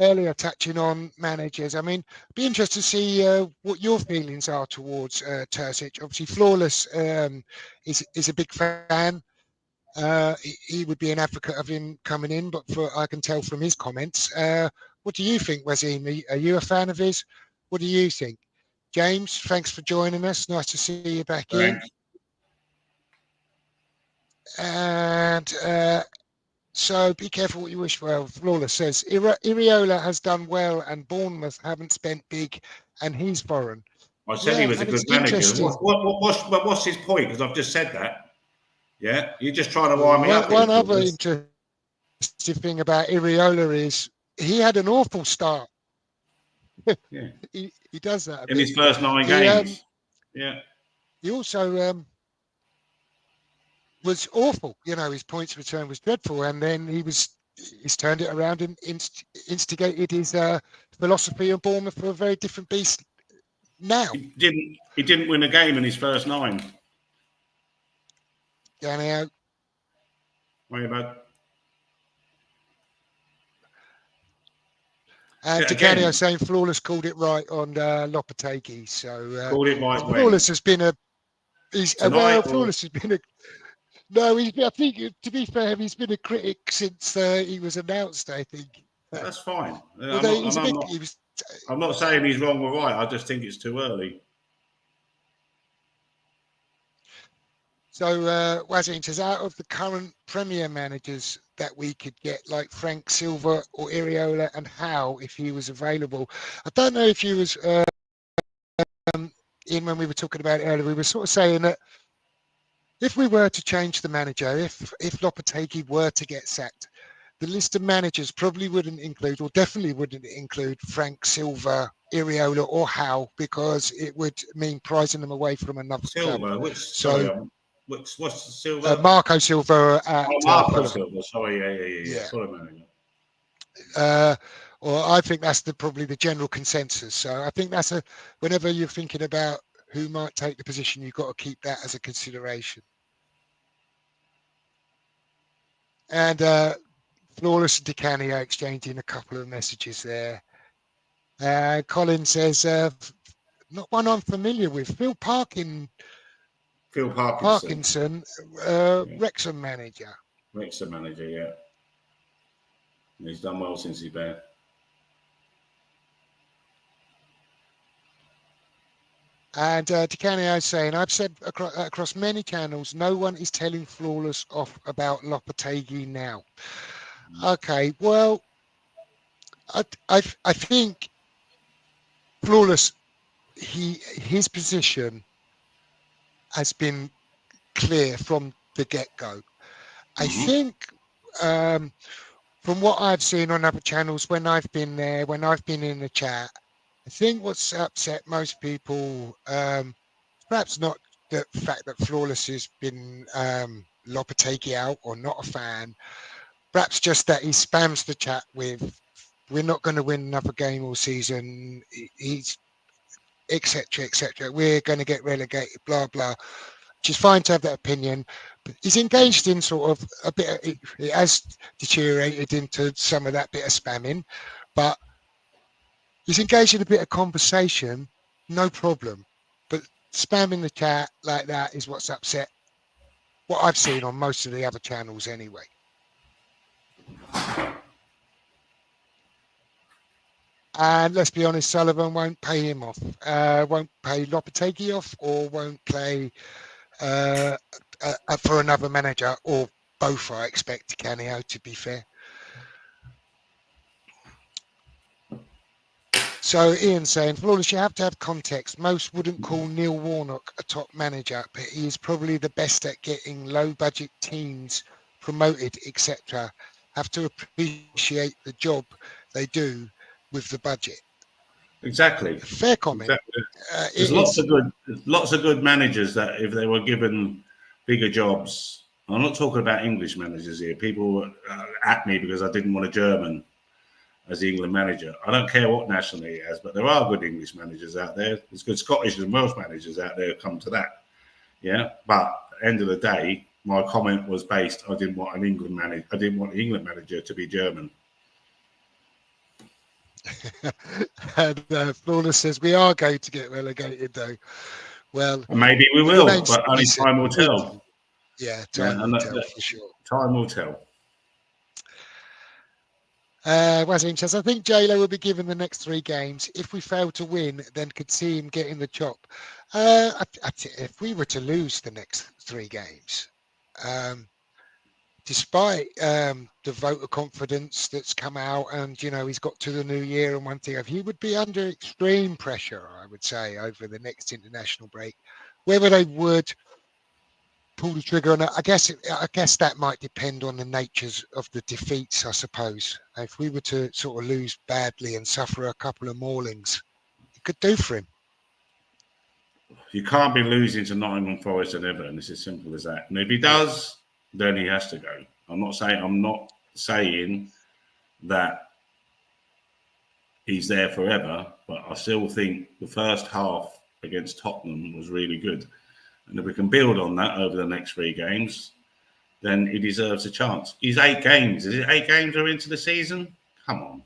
earlier, touching on managers. I mean, I'd be interested to see what your feelings are towards Terzic. Obviously, Flawless is a big fan. He would be an advocate of him coming in, but I can tell from his comments. What do you think, Wazim? Are you a fan of his? What do you think? James, thanks for joining us. Nice to see you back in. And so be careful what you wish for. Flawless says, Iriola has done well and Bournemouth haven't spent big and he's foreign. I said he was a good manager. What's his point? Because I've just said that. Yeah, you're just trying to wind me up. One other interesting thing about Iriola is he had an awful start. Yeah. he does that in his first 9 games. Yeah. He also was awful. You know, his points return was dreadful, and then he's turned it around and instigated his philosophy on Bournemouth for a very different beast now. He didn't win a game in his first 9. Danny, worry about. And Ticanio saying Flawless called it right on Lopetegui. So called it right. Flawless has been Flawless has been a. No, I think to be fair, he's been a critic since he was announced. I think that's fine. I'm not saying he's wrong or right. I just think it's too early. So Wazin says, out of the current Premier managers that we could get, like Frank Silva or Iriola and Howe, if he was available. I don't know if he was in when we were talking about it earlier. We were sort of saying that if we were to change the manager, if Lopetegui were to get sacked, the list of managers probably wouldn't include, or definitely wouldn't include, Frank Silva, Iriola or Howe, because it would mean prizing them away from another club. What's the Silva? Marco Silva at Marco Silva. Sorry, yeah. Or I think that's probably the general consensus. So I think that's whenever you're thinking about who might take the position, you've got to keep that as a consideration. And Flawless and DiCanio exchanging a couple of messages there. Colin says, not one I'm familiar with. Phil Parkinson, Wrexham manager. Wrexham manager, yeah. He's done well since he's been. And DiCanio saying, I've said across many channels, no one is telling Flawless off about Lopetegui now. Okay, well, I think Flawless, his position has been clear from the get-go. I think from what I've seen on other channels, when I've been there, when I've been in the chat, I think what's upset most people, perhaps not the fact that Flawless has been Lopetegui out or not a fan, perhaps just that he spams the chat with, we're not going to win another game all season, he's etc. We're going to get relegated, blah, blah. Which is fine to have that opinion, but he's engaged in sort of a bit, it has deteriorated into some of that bit of spamming, but he's engaged in a bit of conversation, no problem. But spamming the chat like that is what's upset what I've seen on most of the other channels anyway. And let's be honest, Sullivan won't pay him off, won't pay Lopetegui off, or won't play for another manager, or both, I expect, Canio, to be fair. So Ian's saying, Flawless, you have to have context. Most wouldn't call Neil Warnock a top manager, but he is probably the best at getting low-budget teams promoted, etc. Have to appreciate the job they do with the budget. Exactly. Fair comment. Exactly. It There's is. lots of good managers that if they were given bigger jobs. I'm not talking about English managers here. People at me because I didn't want a German as the England manager. I don't care what nationality he has, but there are good English managers out there. There's good Scottish and Welsh managers out there who come to that. Yeah, but at the end of the day, my comment was based. I didn't want an England manager. I didn't want the England manager to be German. And Flawless says we are going to get relegated, though. Well, And maybe we will, but only time will indeed. tell. Yeah, time will tell for sure. Time will tell. Wazim says, I think J-Lo will be given the next 3 games. If we fail to win, then could see him getting the chop. If we were to lose the next 3 games, despite the vote of confidence that's come out, and he's got to the new year and one thing, he would be under extreme pressure, I would say, over the next international break. Whether they would pull the trigger on it, I guess that might depend on the natures of the defeats, I suppose. If we were to sort of lose badly and suffer a couple of maulings, it could do for him. You can't be losing to Nottingham Forest and Everton. It's as simple as that. And if he does, then he has to go. I'm not saying that he's there forever, but I still think the first half against Tottenham was really good. And if we can build on that over the next 3 games, then he deserves a chance. He's 8 games. Is it 8 games are into the season? Come on.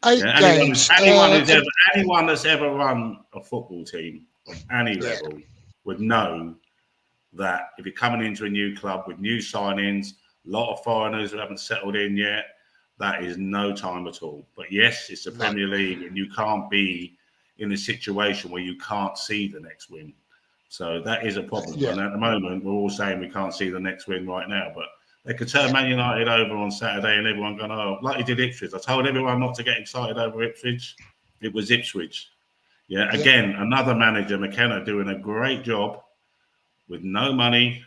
8 games. Anyone that's ever run a football team of any level would know that if you're coming into a new club with new signings, a lot of foreigners who haven't settled in yet, that is no time at all. But yes, it's the Premier League, and you can't be in a situation where you can't see the next win. So that is a problem. And at the moment, we're all saying we can't see the next win right now. But they could turn Man United over on Saturday and everyone going, oh, like he did Ipswich. I told everyone not to get excited over Ipswich. It was Ipswich. Again, another manager, McKenna, doing a great job with no money.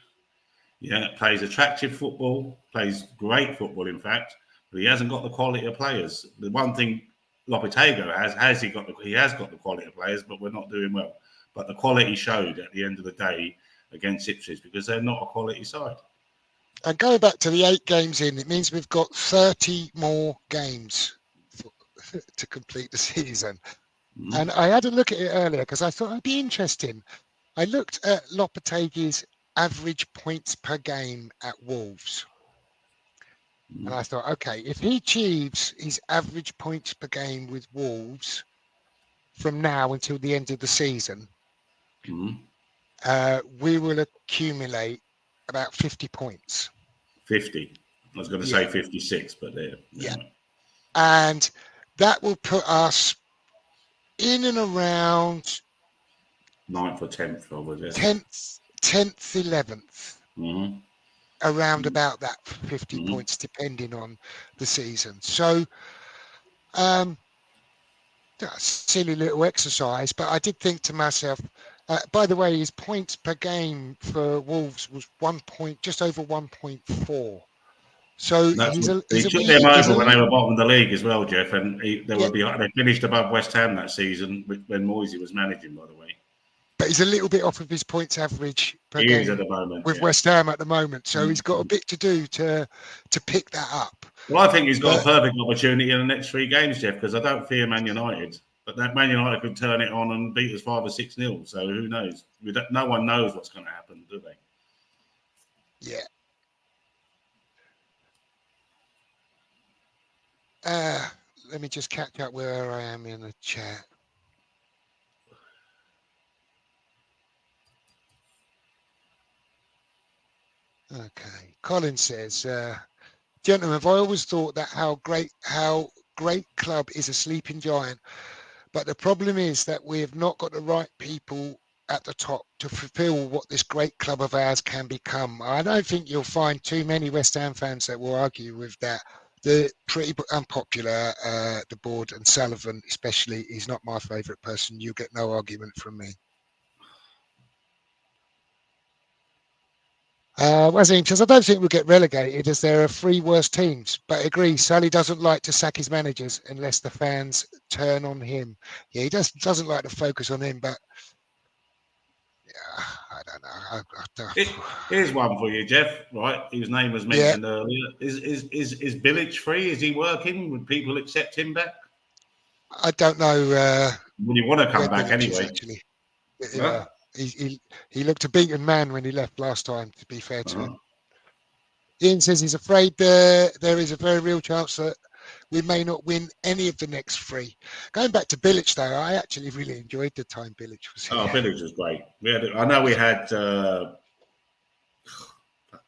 Plays attractive football, plays great football, in fact. But he hasn't got the quality of players. The one thing Lopetegui he has got the quality of players, but we're not doing well. But the quality showed at the end of the day against Ipswich because they're not a quality side. And going back to the 8 games in, it means we've got 30 more games to complete the season. Mm-hmm. And I had a look at it earlier because I thought it'd be interesting. I looked at Lopetegui's average points per game at Wolves. Mm-hmm. And I thought, okay, if he achieves his average points per game with Wolves from now until the end of the season, we will accumulate about 50 points. 50. I was going to say 56, but there. Yeah. And that will put us in and around 9th or 10th, probably. 10th, 11th. Around about that 50 points, depending on the season. So, silly little exercise, but I did think to myself, by the way, his points per game for Wolves was just over 1.4. So he took them over when they were bottom of the league as well, Jeff, and they finished above West Ham that season when Moisey was managing, by the way. But he's a little bit off of his points average per game at the moment, with West Ham at the moment. So he's got a bit to do to pick that up. Well, I think he's got a perfect opportunity in the next 3 games, Jeff, because I don't fear Man United. But that Man United could turn it on and beat us 5 or 6-0. So who knows? No one knows what's going to happen, do they? Yeah. Let me just catch up where I am in the chat. Okay. Colin says, gentlemen, I've always thought that how great club is a sleeping giant. But the problem is that we have not got the right people at the top to fulfill what this great club of ours can become. I don't think you'll find too many West Ham fans that will argue with that. They're pretty unpopular, the board, and Sullivan especially is not my favourite person. You get no argument from me. Because I don't think we'll get relegated as there are 3 worse teams. But I agree, Sully doesn't like to sack his managers unless the fans turn on him. Yeah, he doesn't like to focus on him, but yeah, I don't know. Here's one for you, Jeff. Right, whose name was mentioned earlier. Is Bilic free? Is he working? Would people accept him back? I don't know. Would he want to come back Bilic anyway? actually, yeah, he looked a beaten man when he left last time. To be fair to him, Ian says he's afraid there is a very real chance that we may not win any of the next 3. Going back to Bilic, though, I actually really enjoyed the time Bilic was here. Bilic was great. I know we had.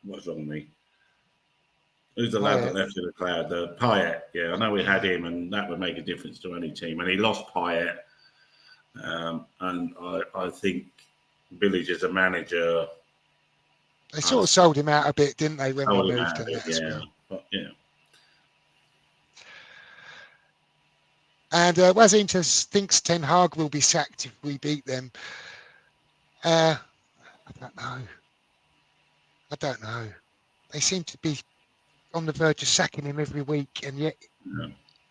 What's wrong with me? Who's the lad that left in the cloud? Payet. Yeah, I know we had him, and that would make a difference to any team. And he lost Payet. And I think Bilic as a manager. They sort of sold him out a bit, didn't they, when we moved to that as well? But, yeah. And Wazin thinks Ten Hag will be sacked if we beat them. I don't know. They seem to be on the verge of sacking him every week, and yet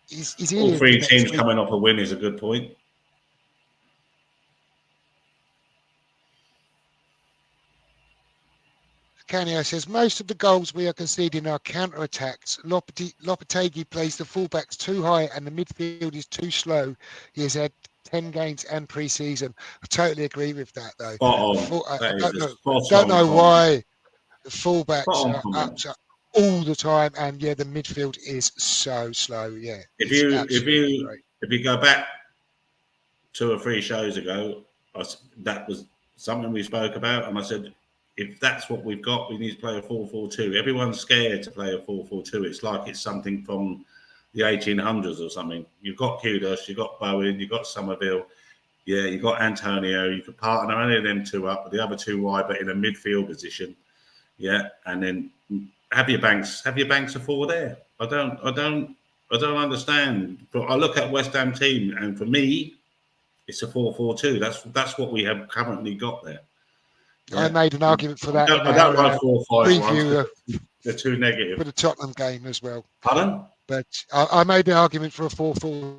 he's here. All 3 teams coming off a win is a good point. Canio says most of the goals we are conceding are counter-attacks. Lopetegui plays the fullbacks too high and the midfield is too slow. He has had 10 games and pre-season. I totally agree with that, though. I don't know why the fullbacks are up all the time, and the midfield is so slow. Yeah. If you go back 2 or 3 shows ago, that was something we spoke about, and I said, if that's what we've got, we need to play a 4-4-2. Everyone's scared to play a 4-4-2. It's like it's something from the 1800s or something. You've got Kudos, you've got Bowen, you've got Somerville, you've got Antonio. You could partner any of them 2 up, but the other 2 wide, but in a midfield position. Yeah, and then have your banks of 4 there. I don't understand. But I look at West Ham team, and for me, it's a 4-4-2. That's what we have currently got there. Yeah. I made an argument for that. I don't like 4-5-1. They're too negative. For the Tottenham game as well. Pardon? But I made an argument for a 4-4-2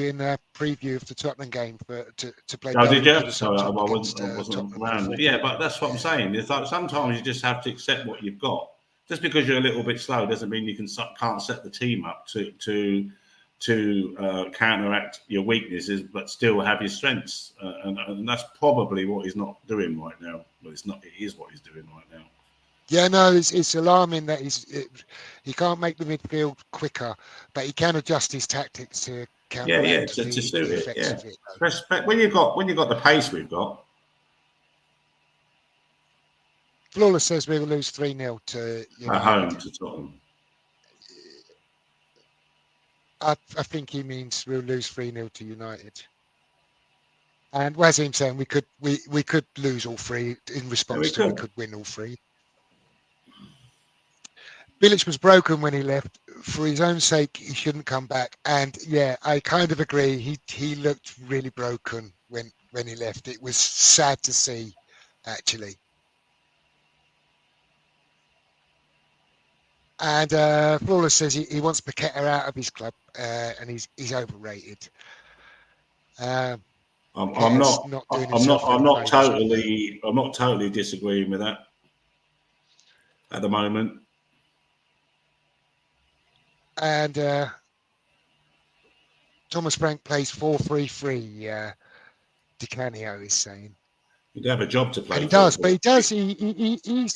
in a preview of the Tottenham game to play. Oh, did you? Sorry, I wasn't around. Yeah, but that's what I'm saying. It's like sometimes you just have to accept what you've got. Just because you're a little bit slow doesn't mean you can't set the team up to counteract your weaknesses, but still have your strengths, and that's probably what he's not doing right now. Well, it's not. It is what he's doing right now. Yeah, no, it's alarming that he can't make the midfield quicker, but he can adjust his tactics to counteract to suit it. Yeah, when you got the pace we've got. Flawless says we will lose 3-0 to United. At home to Tottenham. I think he means we'll lose 3-0 to United. And Wazim saying we could lose all 3 in response to we could win all 3. Bilic was broken when he left. For his own sake, he shouldn't come back. And I kind of agree. He looked really broken when he left. It was sad to see, actually. And Flawless says he wants Paqueta out of his club, and he's overrated. I'm not totally disagreeing with that at the moment. And Thomas Frank plays 4-3-3. DiCanio is saying he'd have a job to play. And he does, but he does. He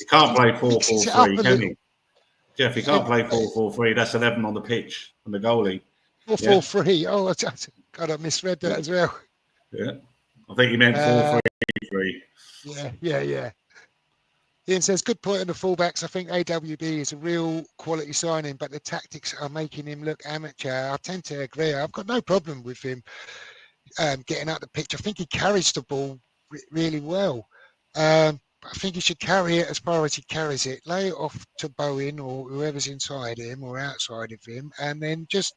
can't play 4-4-3, can he? Jeff, he can't play 4-4-3. That's 11 on the pitch and the goalie. 4-4-3. Oh, God, I misread that as well. Yeah, I think he meant 4-3-3. Yeah. Ian says, good point on the fullbacks. I think AWB is a real quality signing, but the tactics are making him look amateur. I tend to agree. I've got no problem with him getting out the pitch. I think he carries the ball really well. I think he should carry it as far as he carries it. Lay it off to Bowen or whoever's inside him or outside of him, and then just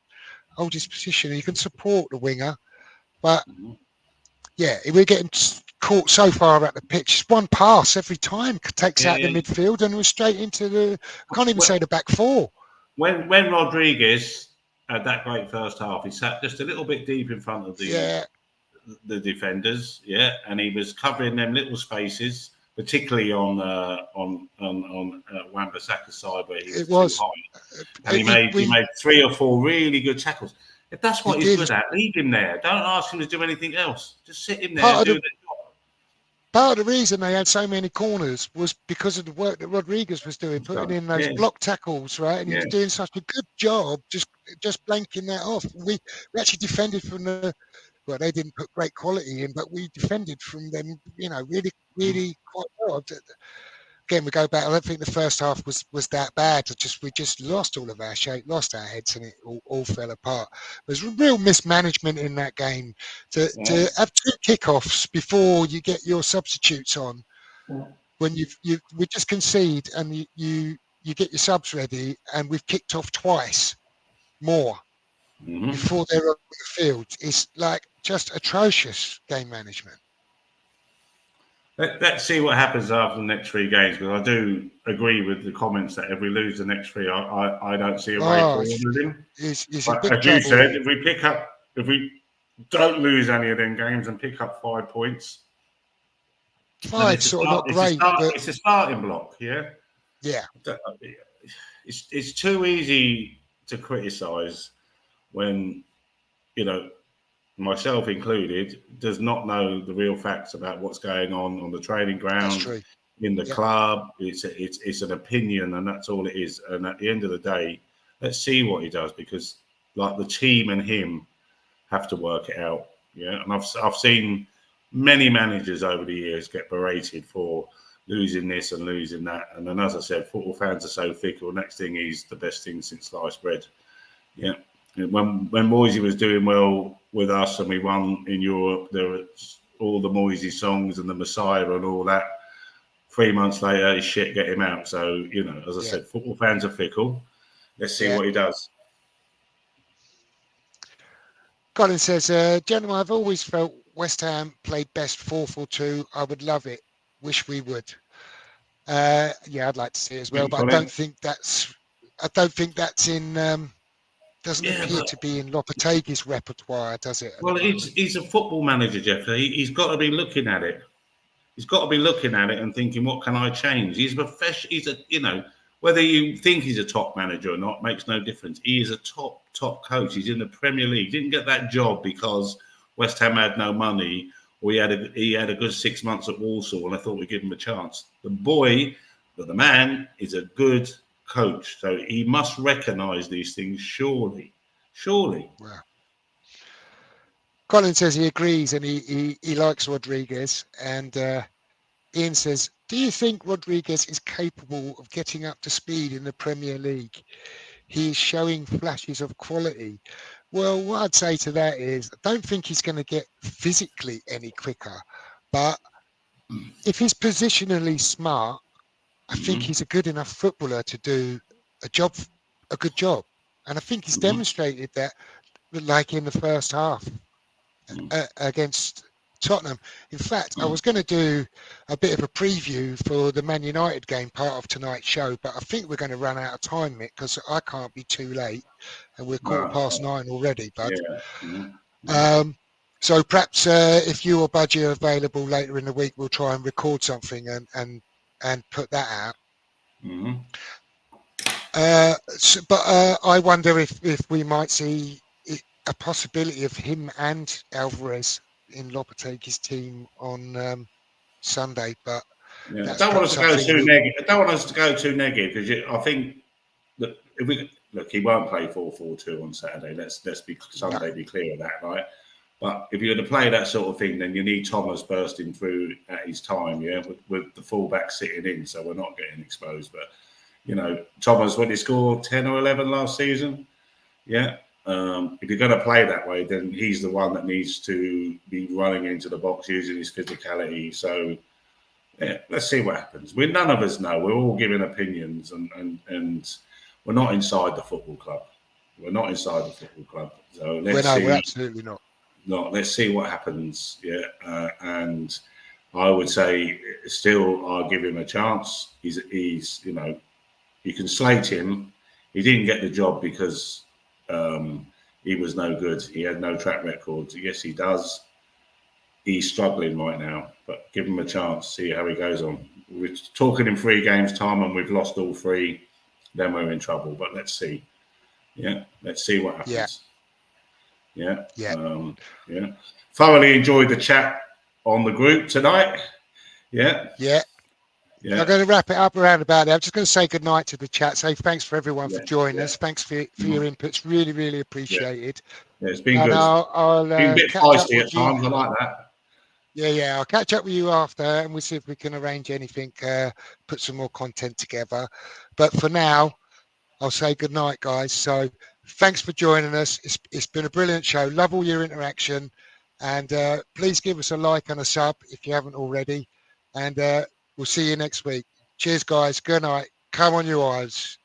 hold his position. He can support the winger, but yeah, we're getting caught so far at the pitch. One pass every time takes out the midfield and we're straight into the. I can't even say the back four. When Rodriguez had that great first half, he sat just a little bit deep in front of the defenders, and he was covering them little spaces, particularly on Wan-Bissaka's side where he was too high. And he made 3 or 4 really good tackles. If that's what he's good at, leave him there. Don't ask him to do anything else. Just sit him there and do the job. Part of the reason they had so many corners was because of the work that Rodriguez was doing, putting in those block tackles, right? And he was doing such a good job just blanking that off. We actually defended from the. Well, they didn't put great quality in, but we defended from them, really, really quite well. Again, we go back. I don't think the first half was that bad. We just lost all of our shape, lost our heads, and it all fell apart. There's real mismanagement in that game. To have 2 kickoffs before you get your substitutes on, when we just concede and you get your subs ready, and we've kicked off twice more before they're on the field. It's like just atrocious game management. Let's see what happens after the next 3 games, because I do agree with the comments that if we lose the next 3, I don't see a way forward with him. But as you said, if we don't lose any of them games and pick up 5 points, 5 sort of not great. It's a starting block, yeah. It's too easy to criticise when, myself included, does not know the real facts about what's going on the training ground, in the club. It's an opinion, and that's all it is. And at the end of the day, let's see what he does, because like the team and him have to work it out. Yeah, and I've seen many managers over the years get berated for losing this and losing that. And then, as I said, football fans are so fickle. Next thing is the best thing since sliced bread. Yeah. When Moisey was doing well with us and we won in Europe, there was all the Moisey songs and the Messiah and all that. 3 months later, shit, get him out. So, as I said, football fans are fickle. Let's see what he does. Colin says, gentlemen, I've always felt West Ham played best 4-4-2. I would love it. Wish we would. I'd like to see it as well, but I don't think that's in. Doesn't appear to be in Lopetegui's repertoire, does it? Well, he's a football manager, Jeff. He's got to be looking at it. He's got to be looking at it and thinking, what can I change? He's professional. He's whether you think he's a top manager or not makes no difference. He is a top coach. He's in the Premier League. Didn't get that job because West Ham had no money, or he had a good 6 months at Walsall, and I thought we'd give him a chance. The man is a good coach, so he must recognise these things. Surely. Wow. Colin says he agrees and he likes Rodriguez, and Ian says, do you think Rodriguez is capable of getting up to speed in the Premier League? He is showing flashes of quality. Well, what I'd say to that is I don't think he's going to get physically any quicker, but if he's positionally smart, I think he's a good enough footballer to do a good job. And I think he's demonstrated that, like in the first half against Tottenham. In fact, I was going to do a bit of a preview for the Man United game, part of tonight's show, but I think we're going to run out of time, Mick, because I can't be too late, and we're 9:15 already, bud. So perhaps if you or Budgie are available later in the week, we'll try and record something and put that out. I wonder if we might see a possibility of him and Alvarez in Lopetegui's team on Sunday, but I don't want us to go too negative. I don't want us to go too negative, because I think that if we look, he won't play 4-4-2 on Saturday. Let's be Sunday. Be clear of that, right? But if you're going to play that sort of thing, then you need Thomas bursting through at his time, with the fullback sitting in, so we're not getting exposed. But Thomas, when he scored 10 or 11 last season, if you're going to play that way, then he's the one that needs to be running into the box using his physicality. So, let's see what happens. None of us know. We're all giving opinions, and we're not inside the football club. We're not inside the football club. So let's see. We're absolutely not. No, let's see what happens. And I would say still, I'll give him a chance. He's you can slate him. He didn't get the job because he was no good. He had no track record. Yes, he does. He's struggling right now, but give him a chance. See how he goes on. We're talking in 3 games time, and we've lost all 3. Then we're in trouble. But let's see. Let's see what happens. Thoroughly enjoyed the chat on the group tonight. I'm going to wrap it up around about there. I'm just going to say good night to the chat. Say thanks for everyone for joining us. Thanks for your inputs. Really, really appreciated. It's been good. I'll been a bit feisty at times. I like that. I'll catch up with you after, and we'll see if we can arrange anything, put some more content together. But for now, I'll say good night, guys. So thanks for joining us. It's been a brilliant show. Love all your interaction, and please give us a like and a sub if you haven't already. And we'll see you next week. Cheers, guys. Good night. Come on, you eyes.